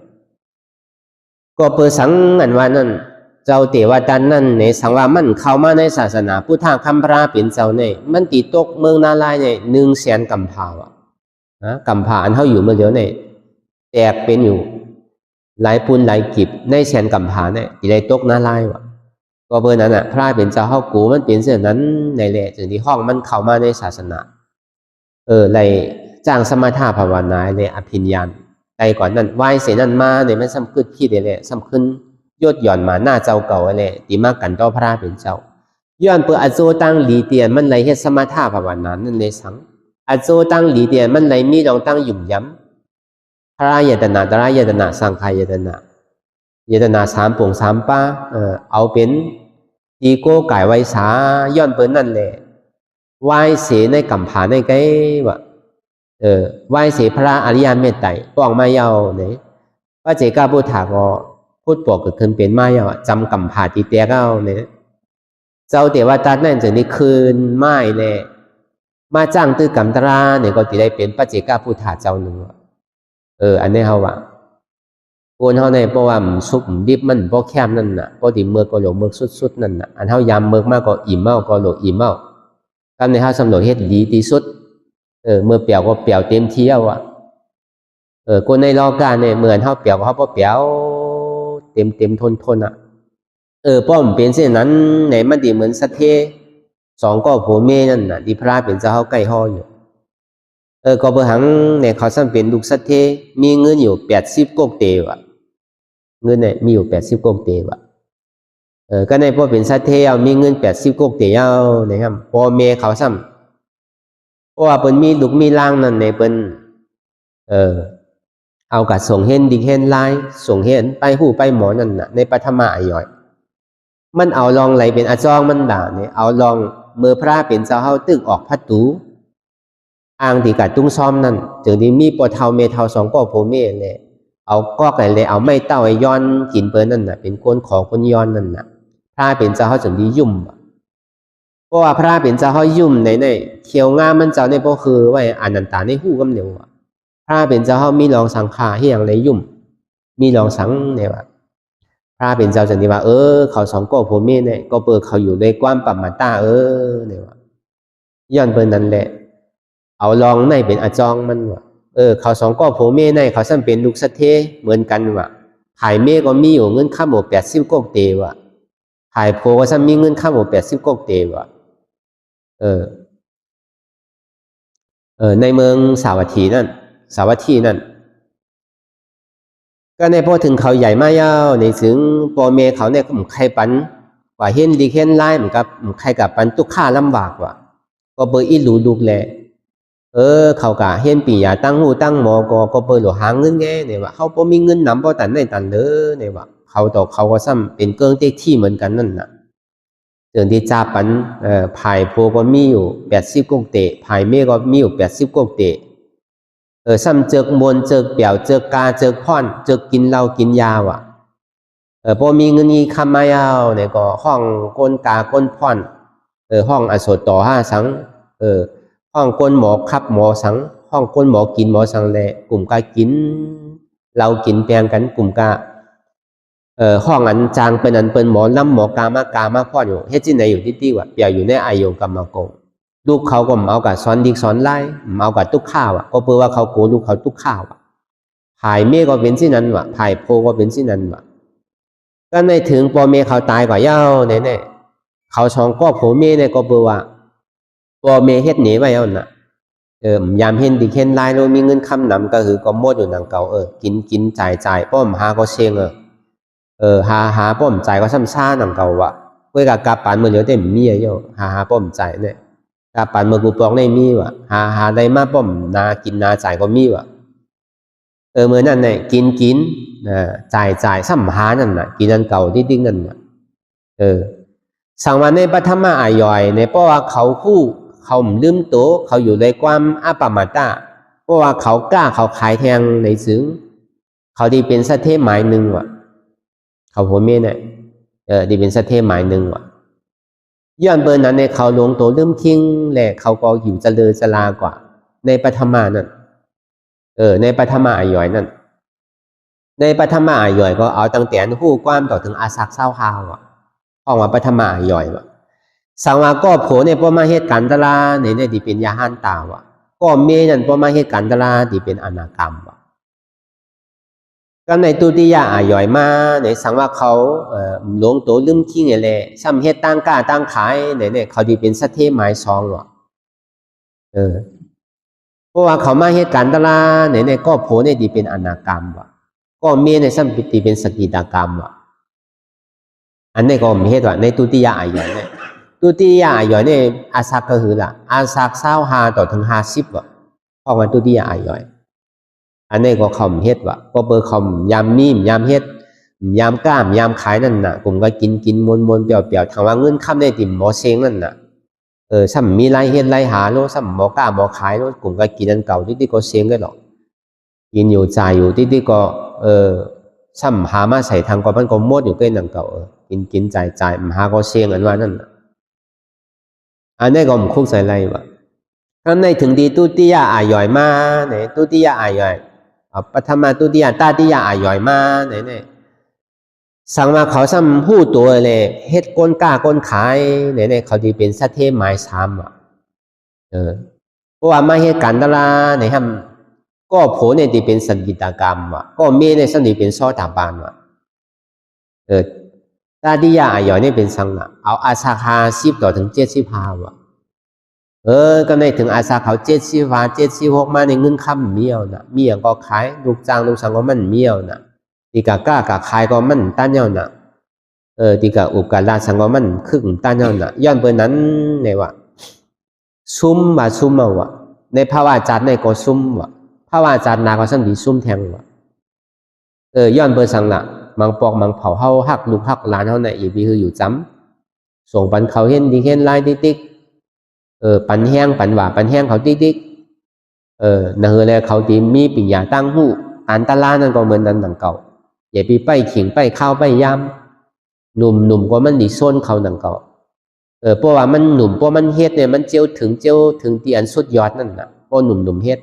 ก็เปิดสังอันว่านั้นเจ้าเทวทัตนั่นในสังว่ามันเข้ามาในศาสนาพุทธะคำพระเป็นเจ้าเนี่ยมันติดตกเมืองนาลายเนี่ย100,000 กำพร้าวะกำพร้าอันเท่าอยู่เมื่อเดียวเนี่ยแตกเป็นอยู่หลายปุนหลายกิบในแสนกำพร้าเนี่ยที่ได้ตกนาลายวะก็เบอร์นั้นพระเป็นเจ้าเฮากูมันเป็นเช่นนั้นในแหละจึงที่ห้องมันเข้ามาในศาสนาเลยจ้างสมถะภาวนาในอภิญญาใจก่อนนั้นวายเสนันมาเนี่ยมันซ้ำขึ้นขี้เดเลยซ้ำขึ้นยดหย่อนมาหน้าเจ้าเก่าอะไรตีมากกันต่อพระเป็นเจ้าย้อนเปิดอโจตั้งหลีเตียนมันเลยเฮ็ดสมถะภาวนานั่นในสังอโจตั้งหลีเตียนมันเลยมีรองตั้งหยุ่มย้ำพระยตนาตระยตนาสังขายตนา3 ปุ่ง 3 ป้าเอาเป็นตีโก้ไก่ไว้สาย้อนเปิดนั่นแหละวายเสในกำผาในไกว่าวายเสพระอริยเมตไตรป้องมาเยาเนี่ยพระเจ้าพุทธาก็พูดปกเกิดขึ้นเป็นมาเยาจำกำผาตีเตียเก้าเนี่ยเจ้าเทวทัตนั่นจะนี่คืนไม้เลยมาจ้างตื้อกำตราเนี่ยก็จะได้เป็นพระเจ้าพุทธาเจ้าหนึ่งอันนี้เขาว่าคนเขาในเพราะว่าซุปดิบมันเพราะแคบนั่นน่ะเพราะที่เมื่อก็หลงเมื่อสุดๆนั่นน่ะอันเขายำเมื่อมากก็อิ่มเมาก็หลงอิ่มเมากันในเขาสำรวจเฮ็ดดีที่สุดเมื่อเปียวก็เปียวเต็มที่แล้วอ่ะคนในรอการเนี่ยเหมือนเขาเปียวก็เขาพอเปียวเต็มทนอ่ะป้อมเป็นเช่นนั้นไหนมันดีเหมือนสัตเท2ก็ผัวเมียนั่นน่ะที่พระเป็นเจ้าเขาใกล้ห่ออยู่ก็เบอร์หังเนี่ยเขาสั่งเป็นลูกสัตเทมีเงินอยู่80 กกเตวะเงินเนี่ยมีอยู่80 กกเตวะก็ในพอเป็นสัตเทเอามีเงิน80 กกเตวนะครับพ่อเมียเขาสั่งเพราะว่าเปิ้นมีลูกมีล่างนั่นในเปิ้นเอากัดส่งเห็นดิเห็นลายส่งเห็นไปหูไปหมอนั่นน่ะในปฐมอาย่อยมันเอาลองไหลเป็นอาจองมันด่าเนี่ยเอาลองเมื่อพระเป็นเจ้าเฮาตึกออกพัดตูอ่างที่กัดตุ้งซ้อมนั่นจึงที่มีปอเทาเมเทา2ก็โพเมเลยเอากอกไหลเลยเอาไม่เต้าไอ้ย้อนกินเปิ้นนั่นน่ะเป็นคนของคนย้อนนั่นน่ะพระเป็นเจ้าเฮาจึงที่ยุ่มเพราะว่าพระเป็นเจ้าเฮายุ่มในเขียวงามมันเจ้าในก็คือว่าอนันตาในหู้กำเดียวพระเป็นเจ้าเฮามีรองสังขาให้อย่างไรยุ่มมีรองสังเนี่ยว่าพ ระเป็นเจ้าจันทิว่าเขาสองก็ผัวเมียเนี่ยก็เปิดเขาอยู่ในความปัมมาตาเนี่ยว่าย้อนเปิดนั่นแหละเอาลองในเป็นอาจองมันว่าเขาสองก็ผัวเมียในเขาซ้ำเป็นลูกสะเทเหมือนกันว่าถ่ายเมียก็มีอยู่เงินค่าหมด80 กกเตว่ะถ่ายโพก็ซ้ำมีเงินค่าหมด80 กกเตว่ะในเมืองสาวัตถีนั่นก็ในพอถึงเขาใหญ่มากยาวในถึงปอเมเขาเนี่ยก็ใครปันว่าเห็นดีเห็นไล่เหมือนกับใครกับปันตุกข้าลำบากว่ะก็เบอร์อีหลูลูกแหละเขากะเห็นปียาตั้งหูตั้งหมอก็เบอร์หลวหางเงินแง่เนี่ยว่าเขาพอมีเงินนำพอตันได้ตันเนี่ยว่าเขาต่อเขาก็ซ้ำเป็นเกิงเต็กที่เหมือนกันนั่นน่ะเรื่องที่จ่าปันภายโพก็มีอยู่80 กกเตะภายเมก็มีอยู่80 กกเตะซ้ำเจอกมวลเจอกเปี่ยวเจอกาเจอกพ่อนเจอกกินเหล้ากินยาว่ะพอมีเงินนี้คำมายาวเนี่ยก็ห้องก้นกาก้นพ่อนห้องอโศต่อ5 สังห้องก้นหมอคับหมอสังห้องก้นหมอกินหมอสังแลกลุ่มกากินเรากินแปลงกันกลุ่มกาห้องอันจางเป็นอันเป็นหมอล้ำหมอกามาพ่อนอยู่เฮ็ดที่ไหนอยู่ที่ว่ะเปี่ยวอยู่ในอายุกรรมโกงลูกเขาก็เอากับสอนดิกสอนไล่เอากับตุกข้าวก็เพื่อว่าเขาโกลูกเขาตุกข้าวภายเมฆก็เป็นที่นั้นว่ะภายโพก็เป็นที่นั้นว่ะก็ในถึงปอเมฆเขาตายกว่าเย้าเนี่ยเขาสองก็โผเมฆเนี่ยก็เพื่อว่าปอเมฆเฮ็ดหนีไว้เอาน่ะยามเห็นดิเห็นไล่เรามีเงินคำนำก็คือก็หมดอยู่นังเก่ากินจ่ายป้อมหาก็เชงหาป้อมจ่ายก็ซ้ำซ่านังเก่าว่ะเพื่อกับปานมือเหลือแต่มีเยอะหาป้อมจ่ายเนี่ยกาปันเมื่อกูปองได้มีว่ะหาได้มาป้อมนากินนาจ่ายก็มีว่ะเมื่อนั่นเนี่ยกินจ่ายซ้ำหานั่นน่ะกินนั่นเก่าที่ดิ้งนั่นน่ะสั่งมาในปฐมอายอยในเพราะว่าเขาลืมโตเขาอยู่ในความอาปามาตาเพราะว่าเขากล้าเขาขายแทงในซึ้งเขาดีเป็นสะเทหมายหนึ่งว่ะเขาหัวเมียเนี่ยดีเป็นสะเทหมายหนึ่งว่ะย้อนเบอร์นั้นในเขาหลวงโตลืมทิ้งแหละเขาก็อยู่เจริญจลากว่าในปฐมานั่นในปฐมาอายอยนั่นในปฐมาอายอยก็เอาตั้งแต่หู้ความต่อถึงอาศักเศร้าหาวอ่ะห้องว่าปฐมาอายอยว่ะสังว่าก็โผในพอมาเหตุการณ์ตลาในที่เป็นยาหันตาว่ะก็เมนั่นพอมาเหตุการณ์ตลาที่เป็นอนากรรมว่ะก็ในตุติยาอายอยมาในสังว่าเขาหลวงโตลืมทิ้งไงแหละซ้ำเฮ็ดตั้งกล้าตั้งขายเนี่ยเขาดีเป็นสะเทหมายซองว่ะเพราะว่าเขามาเหตุการณ์ตลาเนี่ยก็โผในดีเป็นอนากรรมว่ะก็เมในซ้ำดีเป็นสกิตากรรมว่ะอันนี้ก็มีเหตุว่าในตุติยาอายอยเนี่ยตุติยาอายอยเนี่ยอาศักก็คือละอาศัก25ต่อถึง50ว่ะเพราะว่าตุติยาอายอยอันนี้ก็เขาเฮ็ดว่ะก็เบอร์เขายามมีมยามเฮ็ดยามกล้ามยามขายนั่นน่ะผมก็กินมวนเปลี่ยวๆทางว่าเงินค้ำได้ติ่มหมอเซงนั่นน่ะซ้ำมีไรเฮ็ดไรหาโลซ้ำหมอกล้าหมอขายโลผมก็กินอันเก่าที่ก็เซงก็หรอกกินอยู่จ่ายอยู่ที่ก็ซ้ำหามาใส่ทางก็มันก็หมดอยู่ก็นั่นเก่ากินจ่ายหาก็เซงอันว่านั่นน่ะอันนี้ก็ผมคุกใส่ไรว่ะอันในถึงดีตุติยาอายอยมาเนี่ยตุติยาอายอยปฐมตุติยาตาติยาอายอยมาเนี่ยสั่งมาเขาซ้ำหู้ตัวเลยเฮ็ดก้นกล้าก้นขายเนี่ยเขาดีเป็นสะเทหมายซ้ำอ่ะเพราะว่ามาเหตุการณ์ตลาเนี่ยครับก็โผเนี่ยดีเป็นสังกิตกรรมว่ะก็เมในสนิเป็นซ้อตาบานว่ะตาติยาอายอยเนี่ยเป็นสังละเอาอาสาคา10ต่อถึง75ว่ะก็ในถึงอาสาเขา76มาในเงินค่ำเมียวนะมีอย่างก็ขายลูกจ้างลูกสังก็มันเมียวนะตีกะกล้ากะขายก็มันต้านเย้านะตีกะอุกาลาสังก็มันครึ่งต้านเย้านะย้อนเบอร์นั้นเนี่ยว่าซุ่มเอาว่ะในภาวะจัดในก็ซุ่มว่ะภาวะจัดนาก็สั่งดีซุ่มแทงว่ะย้อนเบอร์สังละมังปอกมังเผาเฮาหักลูกหักหลานเฮาในอีบีคืออยู่จ้ำส่งปันเขาเห็นดีเห็นลายติ๊กปันแห้งปันหวาปันแห้งเขาติ๊กนั่นคือแล้วเขาที่มีปิญญาตั้งหูอันตลานั่นก็เหมือนนั้นดังเก่าอย่าไปไปขิงไปข้าวไปยำหนุ่มก็มันดีโซนเขาดังเก่าเพราะว่ามันหนุ่มเพราะมันเฮ็ดเนี่ยมันเจียวถึงที่อันสุดยอดนั่นน่ะเพราะหนุ่มเฮ็ด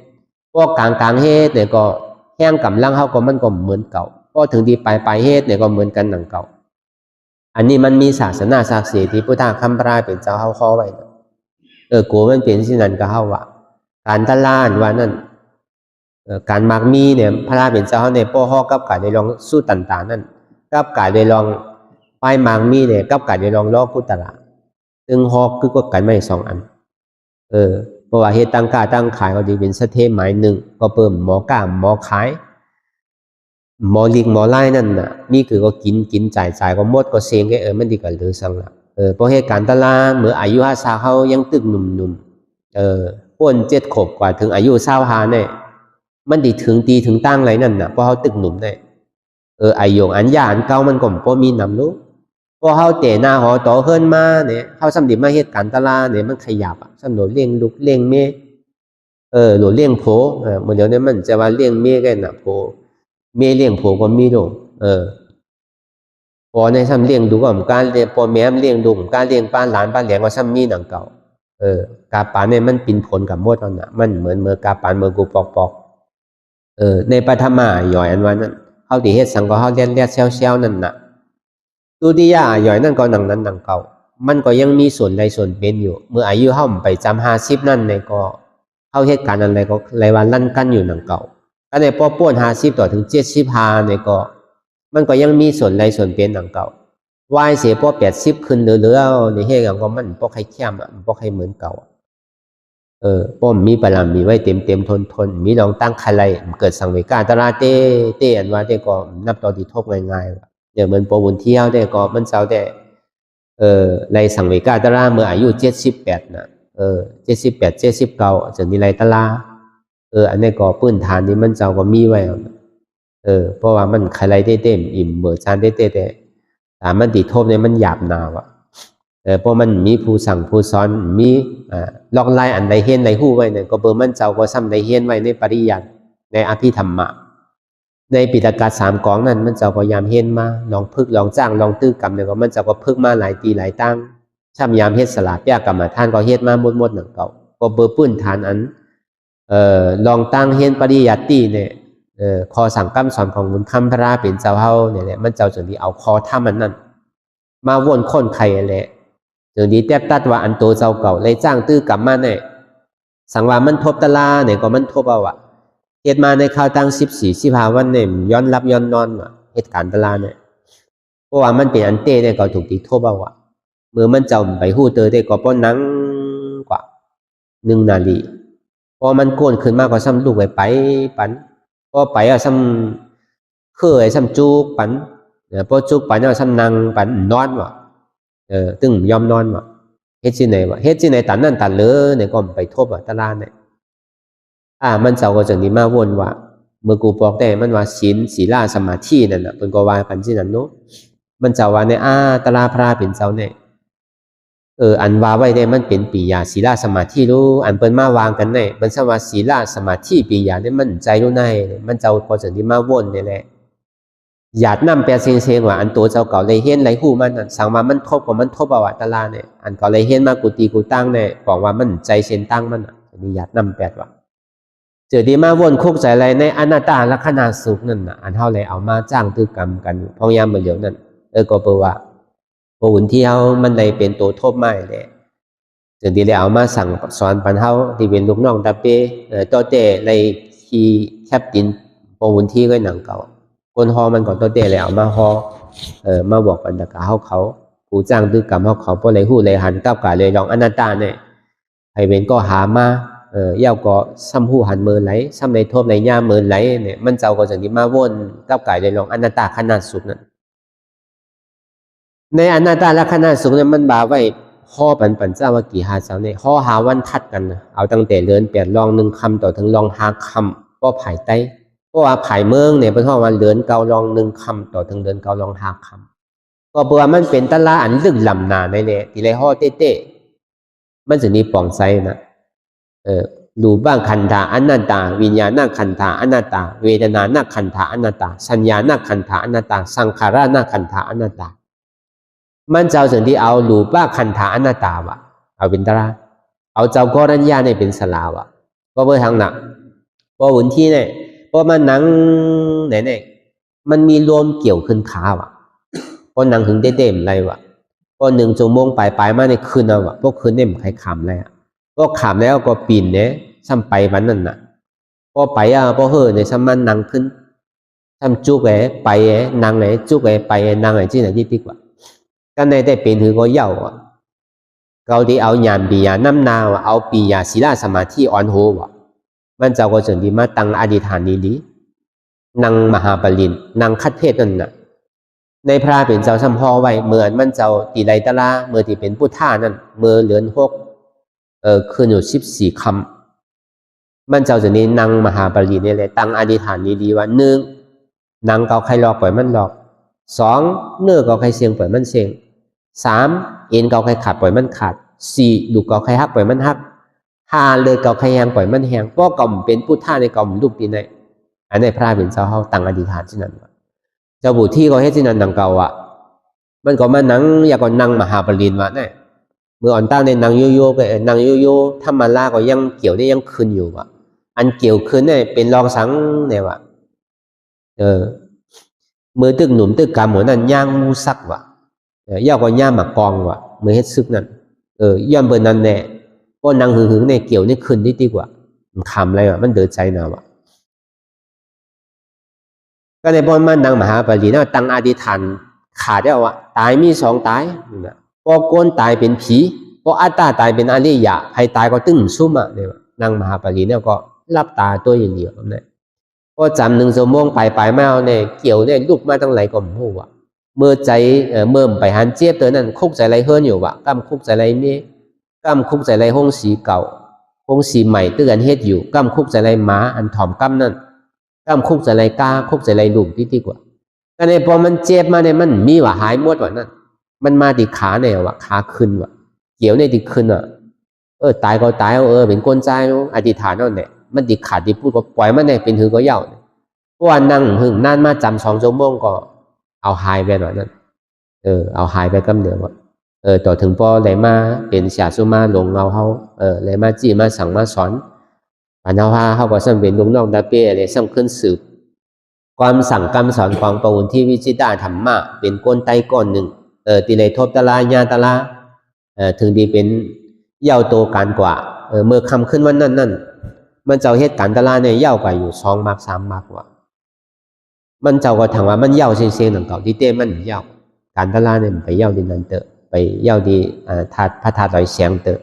เพราะกลางเฮ็ดเนี่ยก็แห้งกำลังเขาก็มันก็เหมือนเก่าเพ อถึงที่ปลายเหตุเนี่ยก็เหมือนกันหนังเก่าอันนี้มันมีศาสนาศักดิ์สิทธิ์ที่พุทธคำพระเป็นเจ้าเขาข้อไว้กูมันเป็นสิ่งนั้นก็เฮาว่าการตะล่านว่านั่นการมักมีเนี่ยพระเป็นเจ้าในป้อฮอกับการได้ลองสู้ต่างๆนั่นกับการได้ลองไปมักมีเนี่ยกับการได้ลองล้อกุตละซึ่งฮอกคือก็กันไม่สองอันเพราะว่าเหตุตั้งกาตั้งขายก็ดีเป็นสะเทหมายหนึ่งก็เพิ่มหมอกล้าหมอขายหมอลิงหมอไล่นั่นน่ะนี่คือก็กินจ่ายก็หมดก็เซ็งก็มันดีกันหรือสังละเพราะเหตุการณ์ตะลาเมื่ออายุ50เขายังตึกหนุ่มพ้น7 ขวบกว่าถึงอายุ25เนี่ยมันดีถึงตีถึงตั้งไรนั่นน่ะเพราะเขาตึกหนุ่มเนี่ยอายุอันยาอันเก่ามันก็บ่มีนำรู้เพราะเขาเตะหน้าหอต่อเฮิรนมาเนี่ยเขาสำเร็จมาเหตุการณ์ตะลาเนี่ยมันขยับสำหรับเลี้ยงลูกเลี้ยงเมย์หรือเลี้ยงโผเมื่อเดี๋ยวนี้มันจะว่าเลี้ยงเมย์กันน่ะโผเมย์เลี้ยงโผก็มีโลพอในซ้ำเลี้ยงดูก็การเลี้ยงพอแม่เลี้ยงดูการเลี้ยงป้าหลานป้าแหลงก็ซ้ำมีหนังเก่ากาปานเนี่ยมันปินผลกับมดนั่นน่ะมันเหมือนเมื่อกาปานเมื่อกูปอกในปฐมาหย่อยอันว่านั้นเขาที่เฮ็ดสังก็เขาเลียดเซลนั่นน่ะตุติยาหย่อยนั่นก็หนังนั้นหนังเก่ามันก็ยังมีส่วนใดส่วนเป็นอยู่เมื่ออายุเขาไปจำ50นั่นเนี่ยก็เขาเหตุการณ์อะไรก็ไรวันลั่นกันอยู่หนังเก่าก็ในพอป้วน50ต่อถึง75เนี่ยก็มันก็ยังมีส่วนใดส่วนเป็นหนังเก่าวายเสียพอ80ขึ้นเหลือๆในเหตุการณ์ก็มันพอใครเข้มมันพอใครเหมือนเก่าป้อมมีปรามมีไว้เต็มทนมีลองตั้งใครไรเกิดสังเวกาตราเต้อันว่าเต้ก็นับต่อที่ทบง่ายๆเหมือนปวุนเที่ยวเต้ก็มันเจ้าแต่ในสังเวกาตราเมื่ออายุ78นะ78 79จะมีไรตราอันนี้ก็พื้นฐานนี้มันเจ้าก็มีไว้เพราะว่ามันใครไรเต้อิ่มเบิดชานเต้แต่มันติดทบเนี่ยมันหยาบหนาวเพราะมันมีผู้สั่งผู้สอนมีลอกไล่อันใดเฮียนในหู้ไว้เนี่ยก็เบอร์มันเจ้าก็ซ้ำใดเฮียนไว้ในปริยัติในอภิธรรมะในปิฎก3 กองนั้นมันเจ้าก็ยามเฮียนมาลองพึกลองจ้างลองตื้อกรรมเนี่ยก็มันเจ้าก็พึกมาหลายตีหลายตั้งช่ำยามเฮ็ดสลาดยากกรรมฐานก็เฮ็ดมาหมดหนังเก่าก็เบอร์ปื้นฐานอันลองตั้งเฮียนปริยัติเนี่ยคอสั่งกรรมสอนของบุญคำพระเป็นเจ้าเฮาเนี่ยแหละมันเจ้าจนที่เอาคอถ้ามันนั่นมาวนคนใครแหละจนที่แทบตัดว่าอันโตเจ้าเก่าเลยจ้างตื้อกลับมาเนี่ยสังว่ามันทบตะลาเนี่ยก็มันทบเอาเฮ็ดมาในข่าวตั้ง14-15วันเนี่ยย้อนรับย้อนนอนเหตุการณ์ตะลาเนี่ยเพราะว่ามันเป็นอันเต้เนี่ยก็ถูกตีทบเอาเมื่อมันเจ้าไปหู้เตอได้ก็ป้อนนังกว่า1 นาทีพอมันโกนขึ้นมากกว่าซ้ำลูกไปปันพอไปซ้ำเคยซ้ำจุกปันพอจุกปันซ้ำนางปันนอนตึงยอมนอนเฮ็ดที่ไหนเฮ็ดที่ไหนตันนั่นตันเลยเนี่ยก็ไปทบตะลาเนี่ยมันเจ้าก็จะนี้มาวนว่าเมื่อกูบอกได้มันว่าศีลสมาธินั่นน่ะเพิ่นก็ว่ากันที่นั่นเนาะมันเจ้าว่าในตะลาพระเป็นเจ้าเนี่ยอันว่าไว้ได้มันเป็นปิยาศีลสมาธิรู้อันเปิ้นมาวางกันได้มันสว่าศีลสมาธิปิยาเนี่ยมันใจรู้ในมันเจ้าก็จะนี้มาวนนี่แหละหยาดน้ำแปลเสียงว่าอันตัวเจ้าเก่าเลยเฮียนไรหู้มันสั่งว่ามันทบกับมันทบเอาตะลาเนี่ยอันเก่าเลยเฮียนมากุฏิกูตั้งเนี่ยบอกว่ามันใจเส้นตั้งมันมีหยาดน้ำแปลว่าเจอดีมาวนคุกใจอะไรในอนัตตาลักษณะสุขนั่นอันเท่าไรเอามาจ้างตื้อกรรมกันพองยามเหมือนเดียวนั่นก็แปลว่าพอหุ่นที่เขามันเลยเป็นตัวทบไม้เลยเจอดีเลยเอามาสั่งสอนปันเท่าที่เป็นลูกน้องตาเป้ตัวเต้เลยที่แคบดินพอหุ่นที่ก็หนังเก่าคนฮอมันก่อนตัวเต้เลยเอามาฮอมาบอกกันตะกาเขาผู้จ้างตื้อกรรมเขาพอเลยหู้เลยหันกับกาเลยลองอนัตตาเนี่ยให้เป็นก็หามาเย้าก็ซ้ำหูหันมือไหลซ้ำในทบในย่ามือไหลเนี่ยมันเจ้าก็จะนี้มาวนกับกายเลยลองอนัตตาขนาดสุดนั่นในอนัตตาและขนาดสุดเนี่ยมันบาไว้ห่อปันเจ้าว่ากี่หาเจ้าเนี่ยห่อหาวันทัดกันนะเอาตั้งแต่เดือน8ลอง1 คำต่อถึงลอง5 คำก็ผายไตเพราะว่าผายเมืองเนี่ยเป็นเพราะว่าเดือน9ลอง1 คำต่อถึงเดือน9ลอง5 คำก็เบื่อมันเป็นตะลาอันลึกลำนาในเนี่ยที่ไรห่อเต้มันจะมีป่องไซนะรูปบ้างขันธาอนัตตาวิญญาณขันธาอนัตตาเวทนาขันธาอนัตตาสัญญาขันธาอนัตตาสังขารขันธาอนัตตามันเจ้าสิ่งที่เอารูปบ้างขันธาอนัตตาวะเอาเป็นตระเอาเจ้ากรัญญาเนี่ยเป็นสลาวะก็เพื่อทางหนักเพราะหุ่นที่เนี่ยเพราะมันหนังไหน มันมีลมเกี่ยวขึ้นขาว่ะพอนั่งถึงได้เต็มไรว่ะพอ1 ชั่วโมงไปมาในคืนเอาว่ะพวกคืนเนี่ยมันใครขำเลยพวกขำแล้วก็ปีนเนี่ยซ้ำไปวันนั้นน่ะพอไปพอเฮ้เนี่ยซ้ำมันนั่งขึ้นซ้ำจุกไปนั่งจุกไปนั่งที่ไหนที่ดีกว่าก็ในได้เป็นถือก็เย่าอ่ะเขาที่เอาญาณปีญาน้ำนาวเอาปีญาศีลสมาธิอ่อนโหว่ะมันเจ้าก็จนดีมาตั้งอธิษฐานนี้ดีนั่งมหาปริญนั่งคัดเทศนั่นน่ะในพระเป็นเจ้าสัมพอไว้เหมือนมันเจ้าตีไรตะลาเมื่อที่เป็นพุทธานั่นเมื่อเหลือน6คืนอยู่14 คำมันเจ้าจะนี้นั่งมหาปริญนี่เลยตั้งอธิษฐานนี้ดีว่า1นั่งเกาใครหลอกปล่อยมันหลอก2เนื้อเกาใครเสียงปล่อยมันเสียง3เอ็นเกาใครขาดปล่อยมันขาด4ดูเกาใครฮักปล่อยมันฮัก5เลยเกาใครแหงปล่อยมันแหงเพราะเกาเป็นพุทธาในเกาลูกปีในอันในพระเป็นเจ้าเขาตั้งอธิษฐานที่นั่นเจ้าบุตรที่เขาให้ที่นั่นดังเก่ามันก็มานั่งอยากก็นั่งมหาปริญวะเนี่ยเมื่ออ่อนตั้งในนั่งโยก็นั่งโยถ้ามาล่าก็ยังเกี่ยวได้ยังคืนอยู่อันเกี่ยวคืนเนี่ยเป็นรองสังเนี่ยวะมือตึกหนุ่มตึกกำหัวนั่นย่างมูซักย่าก็ย่าหมากกองมือเฮ็ดซึกนั่นย่อมเบอร์นั่นแน่เพราะนั่งหึงในเกี่ยวนี่คืนได้ดีกว่ามันคำอะไรมันเดือดใจนะก็ในบนมันดังมหาปริญญาตั้งอธิษฐานขาดได้ตายมี2 ตายพอโกนตายเป็นผีพออัตตาตายเป็นอริยะใครตายก็ตึ้งซุ่มเนี่ยนั่งมหาปริญญาก็รับตาตัวอย่างเดียวเนี่ยพอจำ1 ชั่วโมงไปไม่เอาเนี่ยเกี่ยวเนี่ยลุกมาตั้งไหลก็หูเมื่อใจเมื่อไปหันเจี๊ยบตัวนั้นคุกใจไรเฮิร์นอยู่กำคุกใจไรเมียกำคุกใจไรห้องสีเก่าห้องสีใหม่ตื้อกันเฮ็ดอยู่กำคุกใจไรหมาอันถ่อมกำนั่นกำคุกใจไรกาคุกใจไรลูกที่กว่าก็ในพอมันเจ็บมาเนี่ยมันมีหายหมดนั่นมันมาติขาเนี่ยขาขึ้นเกี่ยวเนี่ยติขึ้นตายก็ตายเป็นก้นใจอธิษฐานนั่นแหละมันติขาดติพูดก็ปล่อยมันเนี่ยเป็นถือก็เย่าเพราะว่านั่งหึงนั่นมาจำ2 ชั่วโมงก็เอาหายไปหน่อยนั่นเอาหายไปกำเดียวต่อถึงพอเลยมาเป็นเสียสุมาลงเงาเขาเลยมาจี้มาสั่งมาสอนปัญญาเขาก็สั่งเป็นลุงน้องดาเป้เลยสั่งขึ้นสืบความสั่งคำสอนของปวุณที่วิจิตาธรรมะเป็นก้นไตก้อนหนึ่งติเลยทบตะลาญาตะลาถึงดีเป็นเย่าโตการกว่าเมื่อคำขึ้นวันนั่นมันเจ้าเหตุการณ์ตะลาเนี่ยเย่ากว่าอยู่2 มาก 3 มากว่ามันเจ้าก็ถามว่ามันเย่าเสียงๆหนังเก่าที่เต้มันเย่าการตะลาเนี่ยไปเย่าดินนันเตอไปเย่าดีพระธาตุลอยเสียงเตอ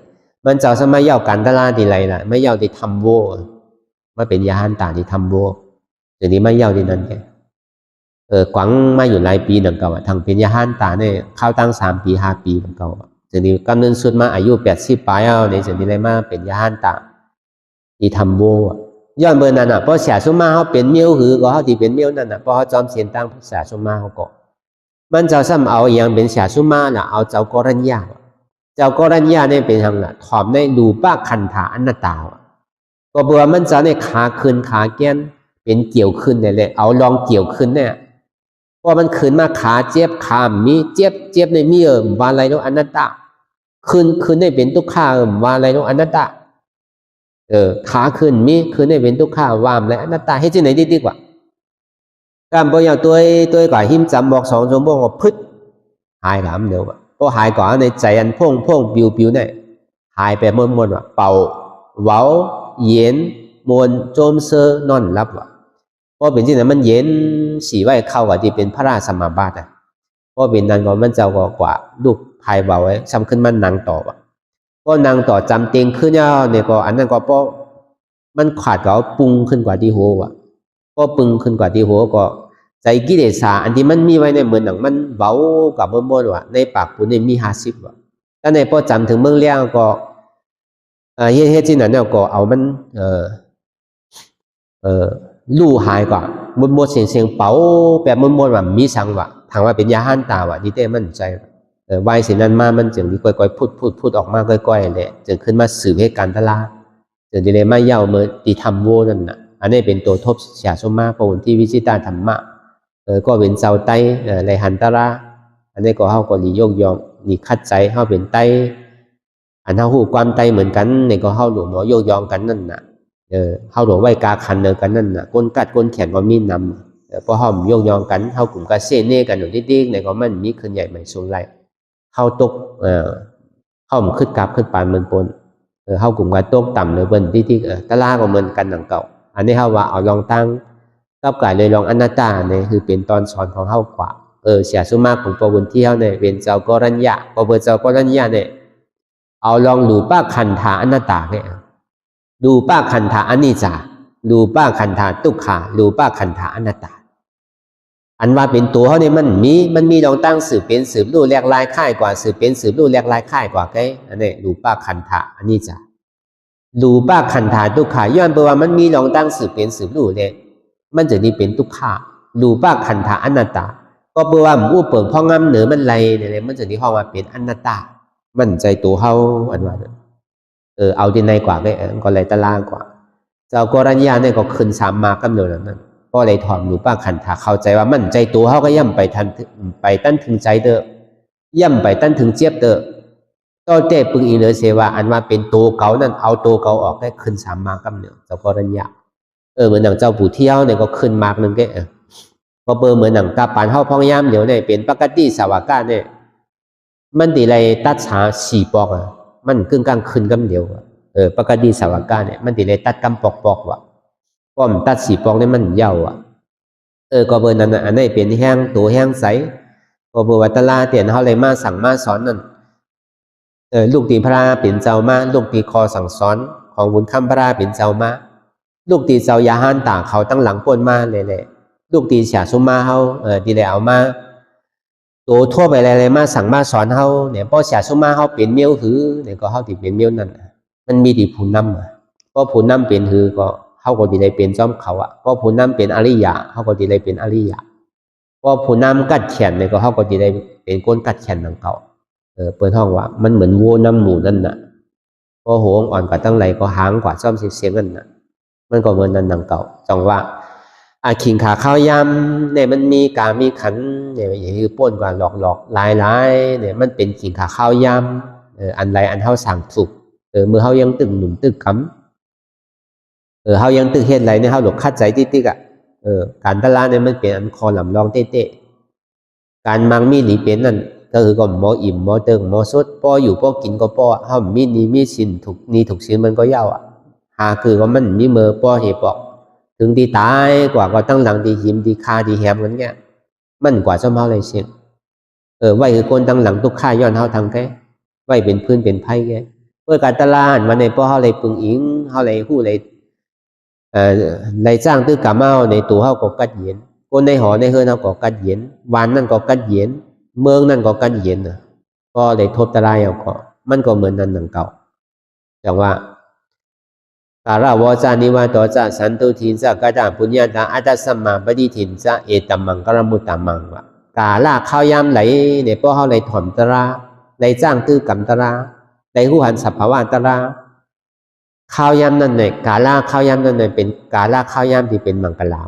มันเจ้าสมัยเย่าการตะลาดีไรล่ะไม่เย่าดีทำโวมาเป็นยาหันตาที่ทำโวเดี๋ยวนี้ไม่เย่าดินนันแกกวางมาอยู่หลายปีหนังเก่าทางเป็นยาหันตาเนี่ยเข้าตั้ง3 ปี 5 ปีหนังเก่าเดี๋ยวนี้กำเนิดสุดมาอายุ80 ปลายเนี่ยเดี๋ยวนี้เลยมาเป็นยาหันตาที่ทำโวย้อนเบอร์นั้นเพราะเสียสมมาเขาเป็นเมียวหือก็เขาที่เป็นเมียวนั่นเพราะเขาจอมเสียนตั้งเสียสมมาเขาก็มันเจ้าซ้ำเอาอย่างเป็นเสียสมมาเอาเจ้ากรัญญาเนี่ยเป็นทางถอมในดูป้าคันธาอนัตตาก็เบื่อมันเจ้าในขาขึ้นขาแก้นเป็นเกี่ยวขึ้นเลยเอาลองเกี่ยวขึ้นเนี่ยเพราะมันขึ้นมาขาเจ็บขามีเจ็บในมีว่าอะไรแล้วอนัตตาขึ้นได้เป็นทุกขาว่าอะไรแล้วอนัตตาขาขึ้นมีขึ้นได้เป็นทุกขาวามและอนัตตาให้ที่ไหนดีกว่าการบอกอย่างตัวกว่าหิมจำบอก2 ชั่วโมงก็พึดหายหลามเดียวพอหายก่อนในใจอันพ่งปิวเนี่ยหายไปมวนเป่าเว้าเย็นมวนโจมเซนอนรับเพราะเป็นที่ไหนมันเย็นสีไว้เข้ากับที่เป็นพระราชสมาบัติเพราะเป็นนั้นก็มันเจ้ากว่าลูกพายเบาไว้ซ้ำขึ้นมันนางต่อก็นางต่อจำเตียงขึ้นเนี่ยก็อันนั้นก็เพราะมันขาดก็ปรุงขึ้นกว่าที่หัวก็ปรุงขึ้นกว่าที่หัวก็ใจกิเลสอันที่มันมีไว้ในเหมือนหนังมันเบากับบ่บ่ในปากคุณเนี่ยมี50แต่ในพอจำถึงเมืองเลี้ยงก็เฮ็ดที่นั่นเนี่ยก็เอามันลู่หายกว่าบ่เสียงเป่าแบบบ่ว่ามีสังถามว่าเป็นยาหันตาที่เต้มั่นใจวายสินั้นมามันจึงดีก่อยๆพูดออกมาก่อยๆแหละจึงขึ้นมาสืบเหตุการณ์ตะลาจึงได้มาเย่าเมื่อตีทำโวนั่นอันนี้เป็นตัวทบเสียสมมาปวุณที่วิจิตาธรรมะก็เป็นเจ้าไตไรหันตะลาอันนี้ก็เฮาก็ลียกยอมลีคัดใจเฮาเป็นไตอันเฮาฮู้ความไตเหมือนกันนี่ก็เฮาหลวงหมอยกยอมกันนั่นเฮาหลวงไว้กาคันเนอกันนั่นก้นกัดก้นแขนก็มีนำ พอเฮายกยองกันเฮากลุ่มก็เซเน่กันอยู่ดิ๊กๆในก็มันมีขึ้นใหญ่ใหม่สูงไรเฮาตกเฮาขึ้นกราบขึ้นปานมันปนเฮากลุ่มก็ตกต่ำเลยเบิ่นดิ๊กๆตะลาก็เหมือนกันดังเก่าอันนี้เฮาว่าเอาลองตั้งกับกายเลยลองอนัตตาเนี่ยคือเป็นตอนสอนของเฮากว่าเสียสุมาของปบุญที่เฮาเนี่ยเป็นเจ้ากรัญญาพอเปิดเจ้ากรัญญาเนี่ยเอาลองดูป้าขันธาอนัตตาเนี่ยดูป้าขันธาอนิจจาดูป้าขันธาทุกขาดูป้าขันธาอนัตตาอันว่าเป็นตัวเขาเนี่ยมันมีลองตั้งสืบเป็นสืบรู้แหลกลายค่ายกว่าสืบเป็นสืบรู้แหลกลายค่ายกว่าไงอันนี้ดูป้าขันธาอนิจจาดูป้าขันธาทุกขาย้อนเพราะว่ามันมีลองตั้งสืบเป็นสืบรู้เลยมันจะนี่เป็นทุกขาดูป้าขันธาอนัตตาก็เพราะว่าผู้เปิดพ่องำเหนือมันไรเนี่ยมันจะนี่ห้องมาเป็นอนัตตามันใจตัวเขาอันว่าเอาที่ในกว่าก็เลยตะล่างกว่าเจ้ากรัญญาเนี่ยก็ขึ้นสามมากำเนิดนั้นก็เลยถอมหนูป้าขันธาเข้าใจว่ามันใจตัวเขาก็ย่ำไปตั้นถึงใจเด้อย่ำไปตั้นถึงเจี๊ยบเด้อก็เจ๊ปึงอีเลยเสว่าอันว่าเป็นตัวเก่านั่นเอาตัวเก่าออกได้ขึ้นสามมากำเนิดเจ้ากรัญญาเหมือนหนังเจ้าปู่เที่ยวเนี่ยก็ขึ้นมากนึงแกพอเบอร์เหมือนหนังตาปานเข้าพ้องย่ำเดี๋ยวเนี่ยเป็นปกติสาวกาเนี่ยมันดีเลยตัดขาสี่ปอกมันกึ่งกลางขึ้นกำเดียวปกติสาวกาเนี่ยมันดีเลยตัดกำปอกว่ะป้อมตัดสี่ปอกเนี่ยมันยาวก็เบอร์นั้นอันนี้เป็นแห้งตัวแห้งใสก็เบอร์วัตลาเตียนเขาเลยมาสั่งมาสอนนั่นลูกตีพระเป็นเจ้ามาลูกตีคอสั่งสอนของบุญคำพระเป็นเจ้ามาลูกตีเจ้ายาฮันตาเขาตั้งหลังปนมาเลยลูกตีเสียสุมาเขาดีเลยเอามาตัวทั่วไปอะไรมาสั่งมาสอนเขาเนี่ยพอเสียสุมาเขาเป็นเมียวหือเนี่ยก็เขาติเป็นเมียวนั่นมันมีดีผู้นำก็ผู้นำเป็นหือก็เขาก็ดีเลยเป็นจอมเขาก็ผู้นำเป็นอริยะเขาก็ดีเลยเป็นอริยะก็ผู้นำกัดแขนเนี่ยก็เขาก็ดีเลยเป็นก้นกัดแขนของเขาเปิดห้องว่ามันเหมือนวัวน้ำหมูนั่นน่ะก็หัวอ่อนกว่าตั้งไหลก็หางกว่าซ่อมเสียงนั่นน่ะมันก็เหมือนนั้นดังเก่าจังว่าขิงขาข้าวยำเนี่ยมันมีกามีขันเนี่ยอย่างคือป้นกว่าหลอกลายเนี่ยมันเป็นขิงขาข้าวยำอันไรอันเท่าสั่งสุกเมื่อเขายังตึกหนุนตึกคำเขายังตึกเฮ็ดไรเนี่ยเขาหลบคัดใจติ๊กการตลาดเนี่ยมันเป็นอันคอหลำรองเต้การมังมีหลีเป็นนั่นก็คือก็หมออิ่มหมอเติงหมอสดป้ออยู่ป้อกินก็ป้อเขามีนี่มีสินถูกนี่ถูกสินมันก็ยาวหาคือว่ามันมีเมื่อป้อเหปอกถึงดีตายกว่าก็ตั้งหลังดีหิมดีคาดีแฮมกันเงี้ยมันกว่าซ่อมเฮาเลยเสียงไว้คือคนตั้งหลังทุกค่าย้อนเฮาทางแกไว้เป็นพื้นเป็นไพ่แกเพื่อการตลาดมาในป้อเฮาเลยปึงอิงเฮาเลยฮู้เลยในจ้างตื้อกะเมาในตัวเฮาก็กัดเย็นคนในหอในเฮือนเฮาก็กัดเย็นวันนั่นก็กัดเย็นเมืองนั่นก็กัดเย็นก็เลยทบตะลายเอาก็มันก็เหมือนนั้นดังเก่าจังว่าการาวจานิวาตจาสันตุทินจากระดาปุญญาตาอัตสัมมาปฏิทินจาเอตัมมังกรมุตตัมมังว่ากาลาข้าวยามไหลเนี่ยป้อเขาไหลถ่อมตราไหลจ้างตื้อกำตราไหลหูหันสัพพวาตราข้าวยามนั่นเนี่ยกาลาข้าวยามนั่นเนี่ยเป็นกาลาข้าวยามที่เป็นมังกรลาว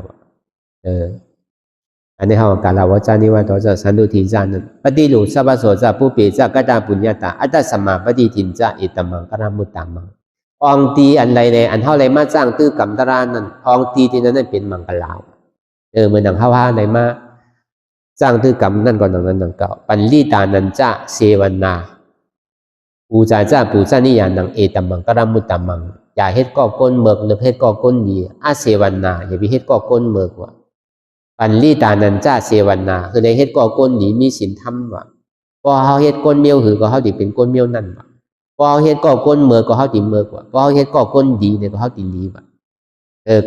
อันนี้เขากาลาวจานิวาตจาสันตุทินจานั้นปฏิรูปสัพพโสจาผู้เปจากระดาปุญญาตาอัตสัมมาปฏิทินจาเอตัมมังกรมุตตัมมังองตีอันไรเนี่ยอันเท่าไรมาจ้างตื้อกำตรานั่นองตีที่นั้นเป็นมังกรลาวเหมือนดังข้าวผ้าไหนมาจ้างตื้อกำนั่นก่อนดังนั้นดังเก่าปัญลีตานันจะเสวนาปูจาจ้าปูจานิยานังเอตัมมังกรมุตตัมมังอย่าเฮ็ดก่อก้นเมิกหรือเฮ็ดก่อก้นดีอาเสวนาอย่าไปเฮ็ดก่อก้นเมิกว่ะปัญลีตานันจะเสวนาคือในเฮ็ดก่อก้นดีมีศีลธรรมว่ะพอเขาเฮ็ดก้นเมียวหือก็เขาดิเป็นก้นเมียวนั่นว่ะพอเฮ็ดก่อก้นเมื่อก็เฮาติเมื่อกว่าพอเฮ็ดก่อก้นดีเนี่ยก็เฮาติดีว่ะ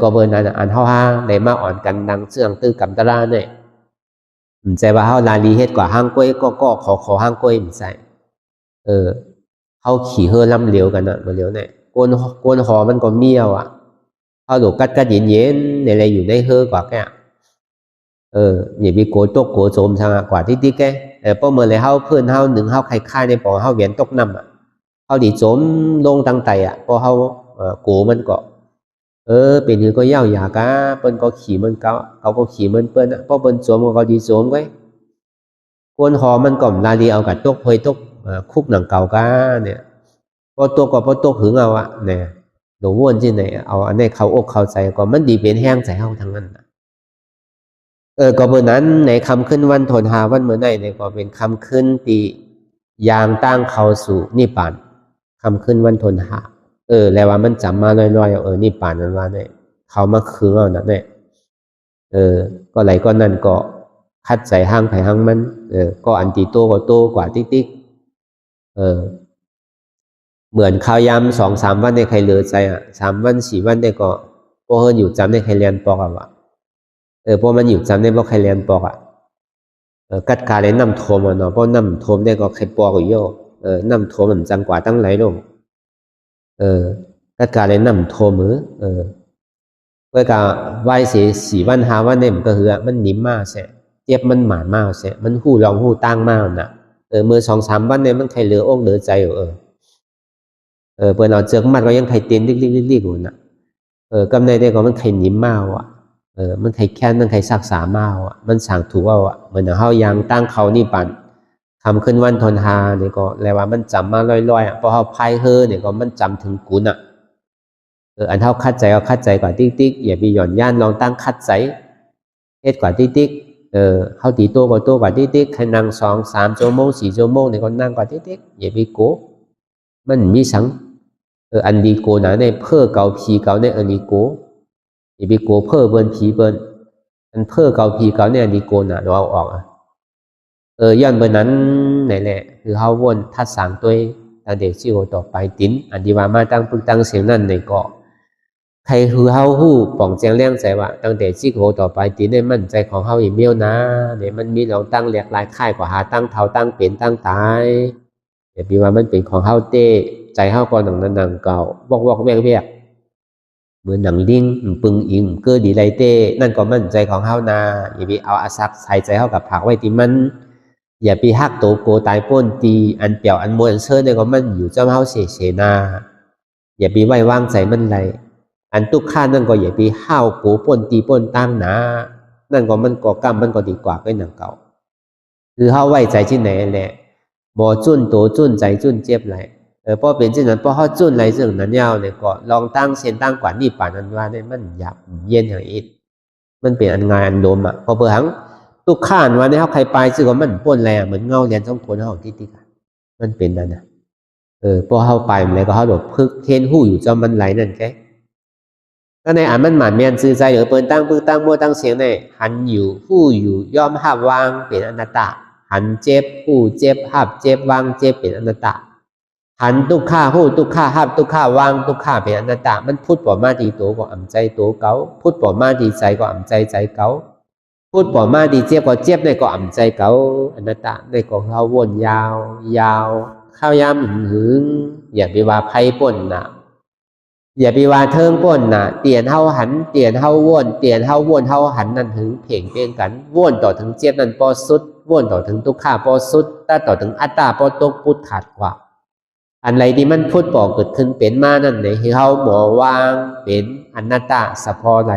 ก็เบิ่นนั้นอันเฮาหาได้มาอ่อนกันดังเสื่องตื้อกำตราเนี่ยใจว่าเฮาลาลีเฮ็ดกว่าห้างก้อยก็ขอห้างก้อยมันใส่เฮาขี่เฮือลำเหลวกันน่ะบ่เหลวเนี่ยก้นหอมันก็เมียวเฮาโดกัดเย็นๆในอะไรอยู่ในเฮือกว่าแกอย่าไปโกตกโกโจมทางกว่าที่แกพอเมื่อไรเฮาเพิ่นเฮาหนึ่งเฮาคล้ายๆในปอเฮาเวียนตกน้ำเขาดีโจมลงตั้งใจพอเขากูมันก็เป็นคือก็เย่าหยากะเปิ้นก็ขี่มันเขาก็ขี่มันเปิ้นพอเปิ้นโจมก็ดีโจมไว้คนหอมันก่อมลาลีเอากับตกเพยตกคุกหนังเก่ากะเนี่ยพอตกก็พอตกหึงเอาเนี่ยหลงวนที่ไหนเอาอันนี้เขาอกเข้าใจก็มันดีเป็นแห้งใจเฮาทั้งนั้น ก็เมื่อนั้นในคำขึ้นวันโทนหาวันเมื่อไหนเนี่ยก็เป็นคำขึ้นตียางตั้งเข้าสู่นิพพานคำขึ้นวันโทนหาแล้วว่ามันจำมาลอยๆนิพพานนั้นว่าเนี่ยเขามาคืนเอานั่นเนี่ยก็ไหลก็นั่นก็คัดใส่ห้างไผ่ห้างมันก็อันตีโตก็โตกว่าติ๊กเหมือนข้าวยำ2-3 วันในใครเหลือใจ3 วัน4 วันได้ก็พอเฮิรอยู่จำได้ใครเรียนปอกวะพอมันอยู่จำได้เพราะใครเรียนปอกกัดกาเลยน้ำโทมเนาะเพราะน้ำโทมได้ก็ใครปอกอยู่โยน้ำโทมมันจังกว่าตั้งไหลลงกัดกาเลยน้ำโทมือเพื่อกาไหวเสีย4 วัน5 วันเนี่ยมันก็คือมันนิ่มมากเสียเจ็บมันหมานมากเสียมันหู้ลองหู้ตั้งมากนะมือ2-3 วันเนี่ยมันใครเหลืออกเหลือใจอยู่เปิดเอาเจือกมัดก็ยังใครเตียนลิกๆอยู่น่ะกำในได้ก็มันใครนิ่มมากว่ะมันใครแค้นมันใครซักษามากว่ะมันสั่งถูกว่าเหมือนเฮายังตั้งเขานี่ปั่นทำขึ้นวันทนหาเนี่ยก็แปลว่ามันจำมาลอยๆพอเฮาพายเฮอเนี่ยก็มันจำถึงกุนอันเท่าคัดใจก็คัดใจกว่าติ๊กอย่าไปหย่อนย่านลองตั้งคัดใจเฮ็ดกว่าติ๊กเฮาตีโตกว่าติ๊กใครนั่ง2-3 ชั่วโมง4 ชั่วโมงเนี่ยก็นั่งกว่าติ๊กอย่าไปโกมันมีสังอันดีโกนะในเพื่อเกาผีเกาในอันดีโกอย่าไปโกเพื่อเบิ้นผีเบิ้นอันเพื่อเกาผีเกาในอันดีโกนะเราเอาออกย้อนเบิ้นนั้นไหนแหละคือเฮาวนทัดสางตัวตั้งเด็กชื่อต่อไปติ้นอันดีว่ามาตั้งปึกตั้งเสียงนั่นในเกาะใครคือเฮาฮู้ป่องแจงแรงใจว่าตั้งแต่ชื่อต่อไปติ้นในมั่นใจของเฮาอีเมลนะเนี่ยมันมีเราตั้งเรียกหลายค่ายกว่าหาตั้งเท่าตั้งเป็นตั้งตายอย่าไปว่ามันเป็นของเฮาเต้ใจเฮาก่อนหนังนั้นหนังเก่าบอกแวกเหมือนหนังลิงปึงอิงเกิดดีไรเต้นั่นก็มั่นใจของเฮานาอย่าไปเอาอาซักใส่ใจเฮากับผักไว้ที่มันอย่าไปฮักโตโกตายป้นตีอันเปียวอันมวยอันเชิญเนี่ยก็มันอยู่เจ้าเฮาเสนาอย่าไปไว้วางใจมันไรอันตุกข้านั่นก็อย่าไปห้าวโกป้นตีป้นตั้งนะนั่นก็มันก็กำมันก็ดีกว่าก็หนังเก่าคือเฮาไว้ใจที่ไหนแหละบ่จุ้นโตจุ้นใจจุ้นเจ็บไรพอเป็นเช่นนั้นพอเขาจุ้นไรซึ่งนั้นยาวเนี่ยก็ลองตั้งเส้นตั้งกว่านี่ป่านนั้นว่าเนี่ยมันหยับเย็นอย่างอีกมันเป็นอันงานอันโดมพอเปิดหังตุกข้านว่าเนี่ยเขาใครไปซึ่งว่ามันป้นแรงเหมือนเงาเรียนช่องคนเขาที่มันเป็นนั่นนะพอเขาไปมันเลยก็เขาหลบพึกเทนหู้อยู่จอมมันไหลนั่นแกก็ในอ่านมันหมานเมียนซื้อใจหรือเปิดตั้งมั่วตั้งเสียงในหันอยู่หู้อยู่ย่อมหับวางเป็นอนัตตาหันเจ็บหู้เจ็บหับเจ็บวางเจ็บเป็นอนัตตาหันตุกข้าหู้ตุกข้าหับตุกข้าวางตุกข้าเป็นอนัตตามันพูดปอมาดีโตก็อ่ำใจโตเก๋าพูดปอมาดีใจก็อ่ำใจเก๋าพูดปอมาดีเจ็บก็เจ็บในก็อ่ำใจเก๋าอนัตตาในก็เขาวนยาวข้าวยามหึงอย่าไปว่าไพ่ป่นนะอย่าไปว่าเทิงป่นนะเตียนเฮาหันเตียนเฮาวนเตียนเฮาวนเฮาหันนั่นถึงเพ่งเพ่งกันวนต่อถึงเจ็บนั่นปอสุดวนต่อถึงตุกข้าปอสุดแต่ต่อถึงอัตตาปอตกพุทขาดกว่าอันไรที่มันพูดบอกเกิดขึ้นเป็นมานั่นไหนที่เขาบอกวางเป็นอนัตตาสะพอไหน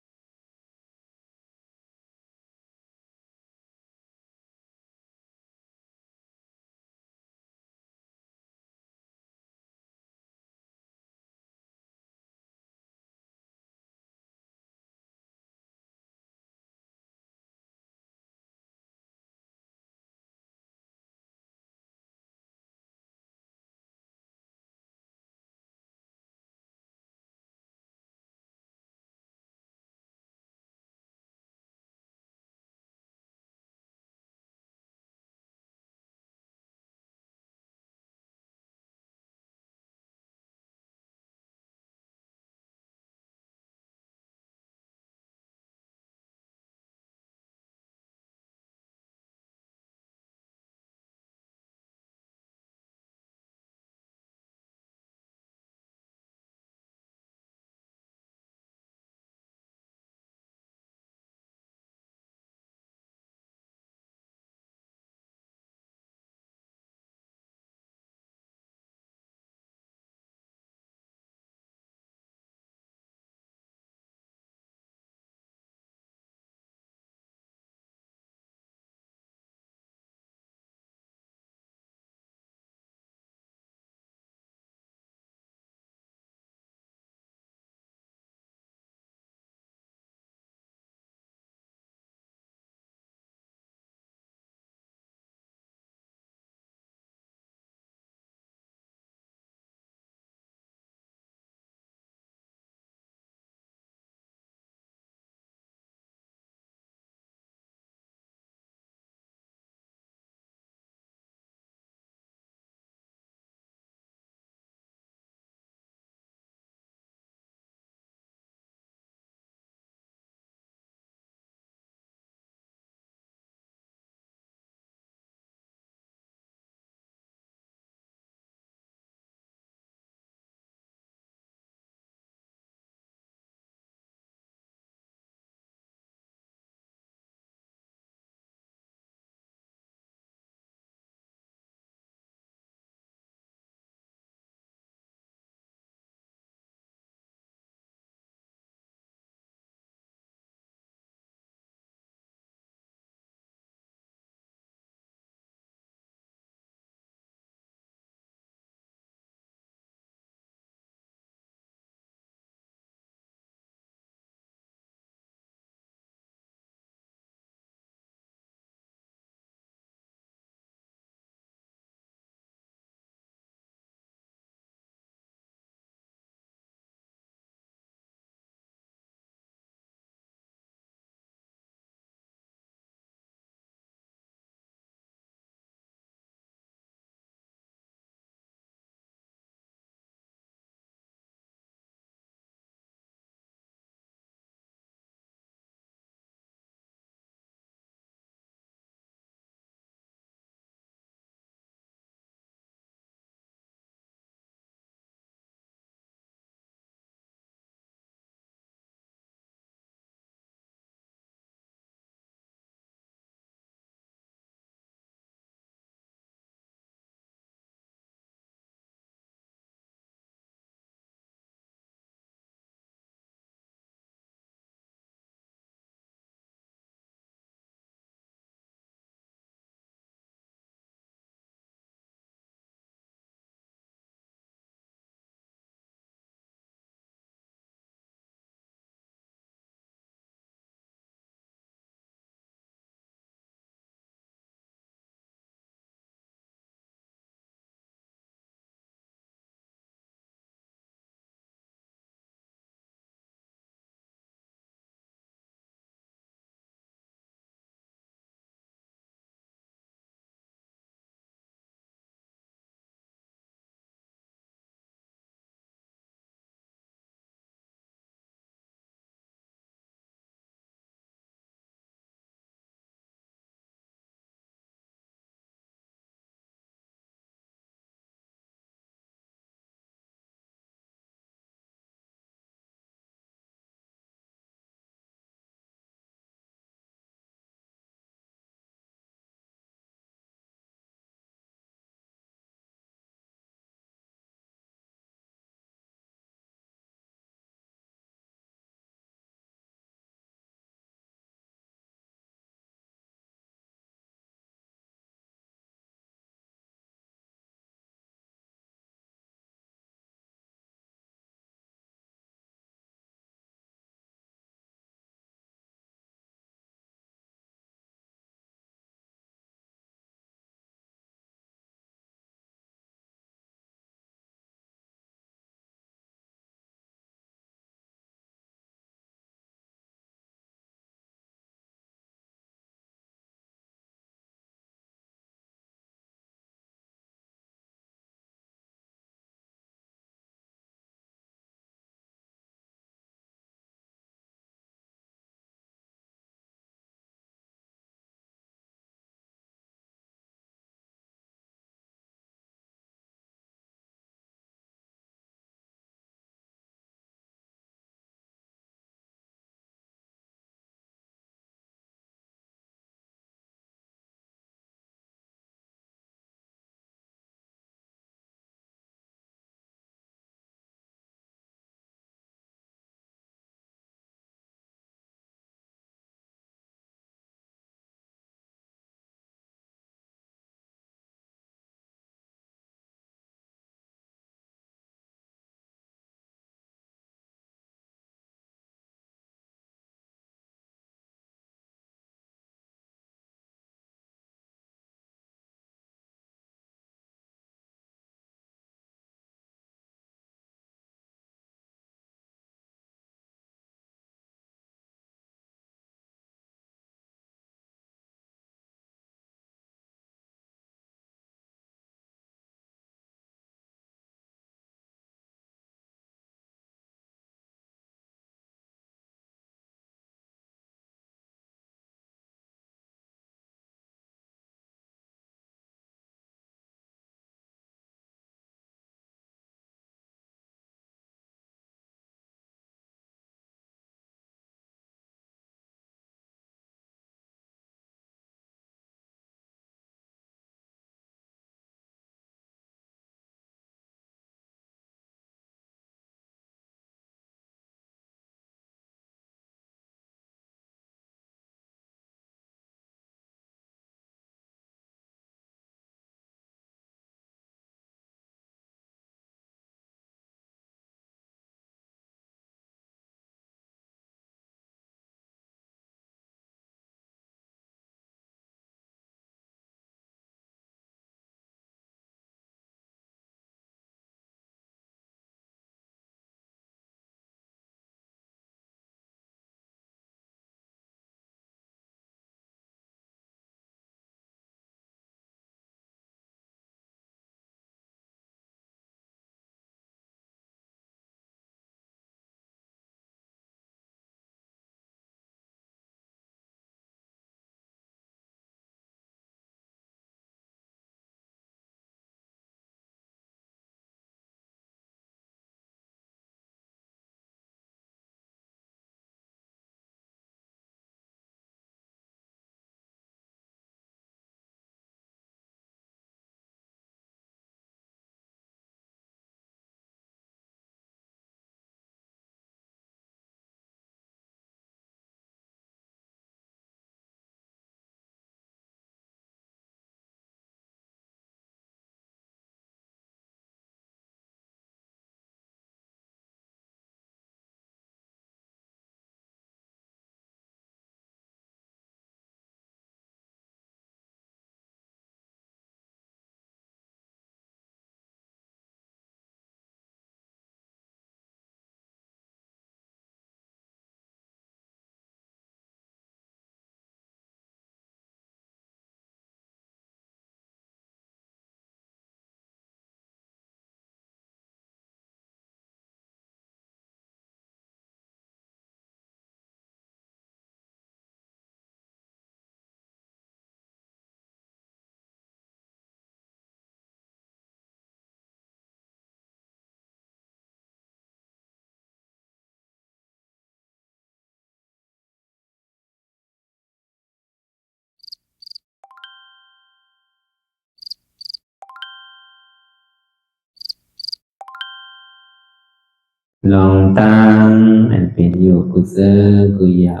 ลองตั้งอันเป็นอยู่กุเซอกุยา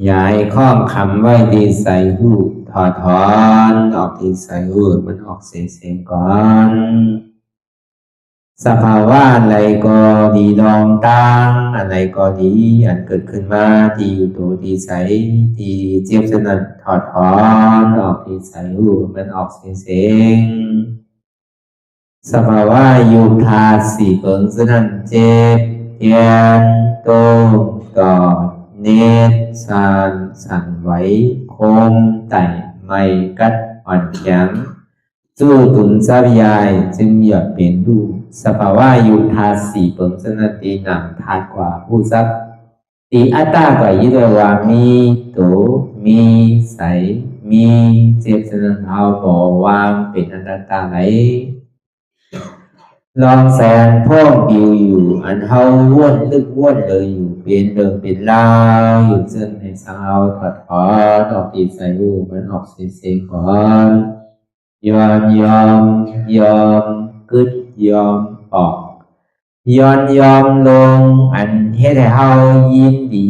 ย้ายข้องคำไว้ที่ใส่หูถอดถอนออกที่ใส่หูมันออกเสียงก่อนสภาวะอะไรก็ดีลองตั้งอะไรก็ดีอันเกิดขึ้นมาที่อยู่ตัวที่ใส่ที่เจี๊ยบสนั่นถอดถอนออกที่ใส่หูมันออกเสียงสภาวะยุทธาสีเปิงสนั่นเจ็บเทียนโตกอดเนตสั่นไหวโคมไต่ไม่กัดอ่อนแข็งสู้ตุนทรัพยายจึงอยากเป็นดูสภาวะยุทธาสีเปิงสนั่นตีหนังทาดกว่าผู้ทรัพย์ตีอัตตากว่ายึดว่ามีโตมีใสมีเจ็บสนั่นเอาบ่วางเป็นอนัตตาไหลลองแสนพ่องปิวอยู่อันเฮาว่นลึกว่นเลยอยู่เป็นเดิมเป็นลาวอยู่ซึ่งในสาวถอดถอนออกตีใส่หูมันออกเสียงก่อนยอมกึดยอมออกยอมลงอันเฮ็ดให้เฮายินดี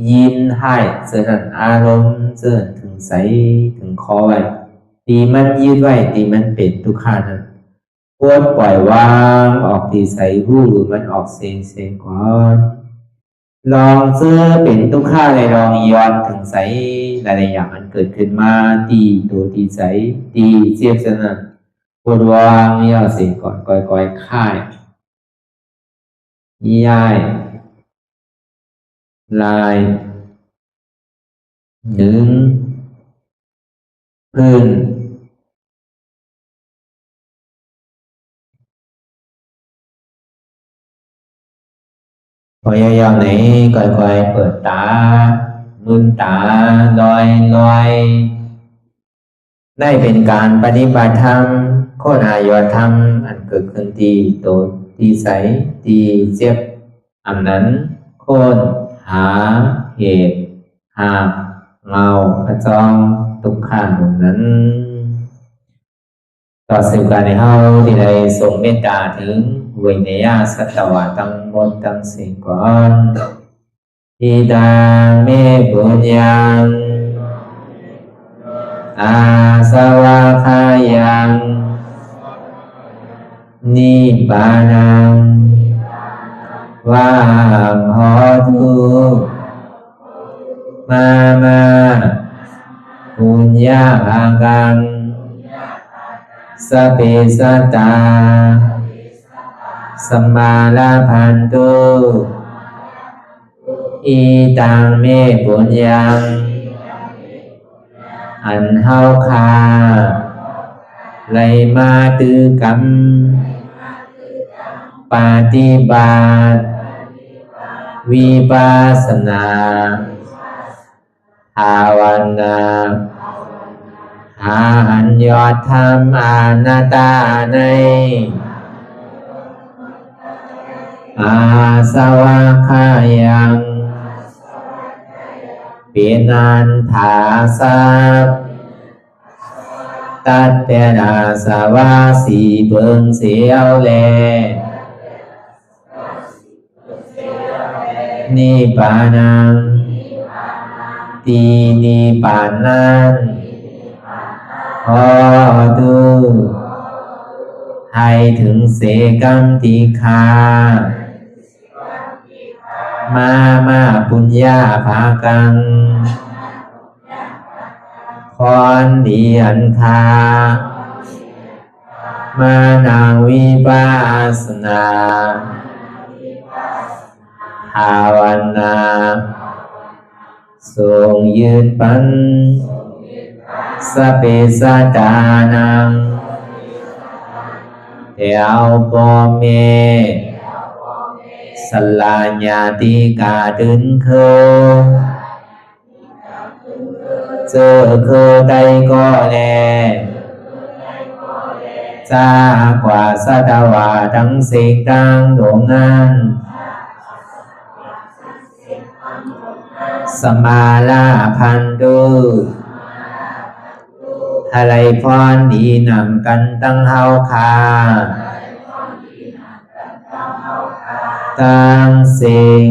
ยินให้เสื่อมอารมณ์เสื่อมถึงใสถึงคอไว้ตีมันยืดไว้ตีมันเป็นทุกขานั้นปวดปล่อยวางออกที่ใส่หูมันออกเสียงก่อนลองเสื้อเป็นทุกข้าเลยลองย้อนถึงใสหลายๆอย่างมันเกิดขึ้นมาตีตัวตีใสตีเจียบสนั่นปวดวางย่อเสียงก่อนก่อยค่ายย้ายลายหนึ่งพื้นพยายามไหนก่อยเปิดตาลืมตาลอยได้เป็นการปฏิบัติธรรมโคตรอายธรรมอันเกิดขึ้นที่โตที่ใสที่เจ็บอันนั้นโคนหาเหตุหาเงาพระจองทุกขันนั้นต่อสืบการในเฮาที่ได้ส่งเมตตาถึงวิเนยสัตวะตั้งหมดตั้งสิ่งก่อนอิดาเมปุญญังอาสวะคายังนิบานังวาหอตุมาปุญญาภากังสเปสัตตาสัมมาลาภันตุอีตังเมปุญญังอันเฮาคาไลมาตือกรรมปฏิบัติวิปัสสนาภาวนาหาอันยอดธรรมอนัตตาในอาสวะคายังเป็นอันถาสัพตัดเปนาสวะสีเบิ่งเสียวแลนิพพานังตีนิพพานังขอดูให้ถึงเสกัมติคามาปุญญาภากังพรดีอันคามานังวิปัสสนาภาวนาทรงยืนปันสเปสัตตานังเอวปอเมสลาญาติกาดึงเคเจอเคได้ก็แลจากว่าสัตวาทั้งสิ่งดังดวงนั้นสมาลาพันตุอะไรพรดีนำกันตั้งเฮาคา ตังสิง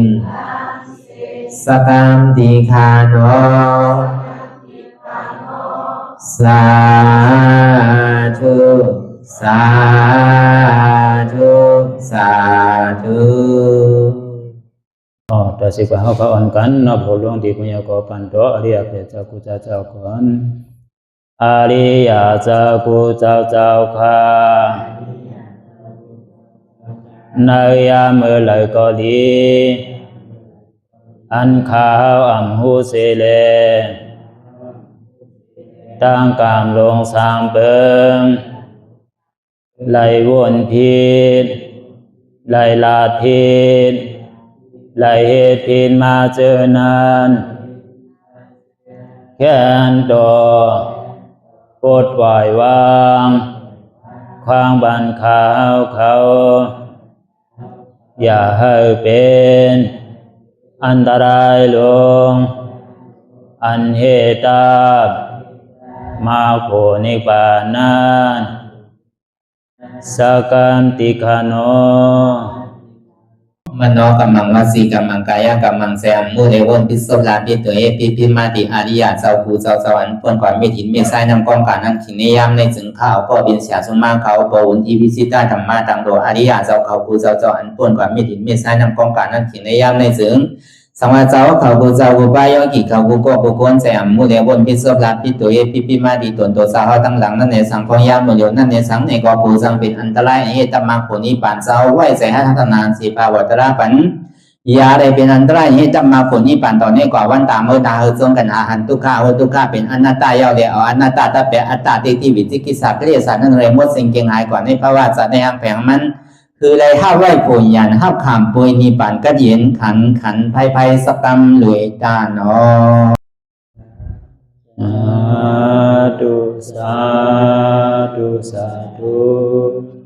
สกรรมติคาโนสาธุสาธุสาธุ ต่อสิกว่าเขาอ่อนกันนับหัวหลวงที่ปุญญาโกปันโตอริยเปเจ้ากูเจ้าก่อนอริยเจ้ากูเจ้าค่ะในยามเมื่อไหร่ก็ดีอันข้าวอ่ำหูเสเลตั้งกามลงสามเปิงไหลวนพิษไหลลาดพิษไหลเหตุพิษมาเจอนานแค้นดอกปดไหววางความบันขาวเขาอย่าให้เป็นอันตรายลงอันเหตุตามาโผนิปานันสกันติคโนมโนกัมมังวสีกัมมังกายกัมมังแสมมุเรวนพิศลาปิตัวเอพิมาติอาริยะเจ้าภูเจ้าสวรรค์พ้นความเมตินเมสายนำกองการนั่งขินนิยามในจึงข้าวก็บินเสียสมาเขาปวุนทีวิสิตาธรรมะตังโดอาริยะเจ้าเขาภูเจ้าสวรรค์พ้นความเมตินเมสายนำกองการนั่งขินนิยามในจึงสังวาเจ้าเขาภูเจ้าภูบายกิเขาภูก็ภูคนแสมมุเรวนพิศลาปิตัวเอพิมาติตนตัวสาวตั้งหลังนั่นในสังพยามโยนั่นในสังในก็ภูสังเป็นอันตรายเหตุมาผลนิปานเจ้าไหวใส่ให้ทัศนานสีภาวตระปันยาได้เป็นอันตรายให้จำมาผลนี้ปั่นต่อเนื่องกว่าวันตามเมื่อตาเฮอจงกันอาหารทุกข้าทุกข้าเป็นอนัตตาเยาวเดียวอนัตตาตาเปอัตตาที่วิจิกิสาเกลียสารนั่นเลยมดสิ่งเก่งหายกว่าในภาวะสัตว์ในห้างแผงมันคือเลยห้าไหวผลยันห้าขามปุยนิปั่นกัดเย็นขันภัยสกรรมหลวยตาเนาะสาธุ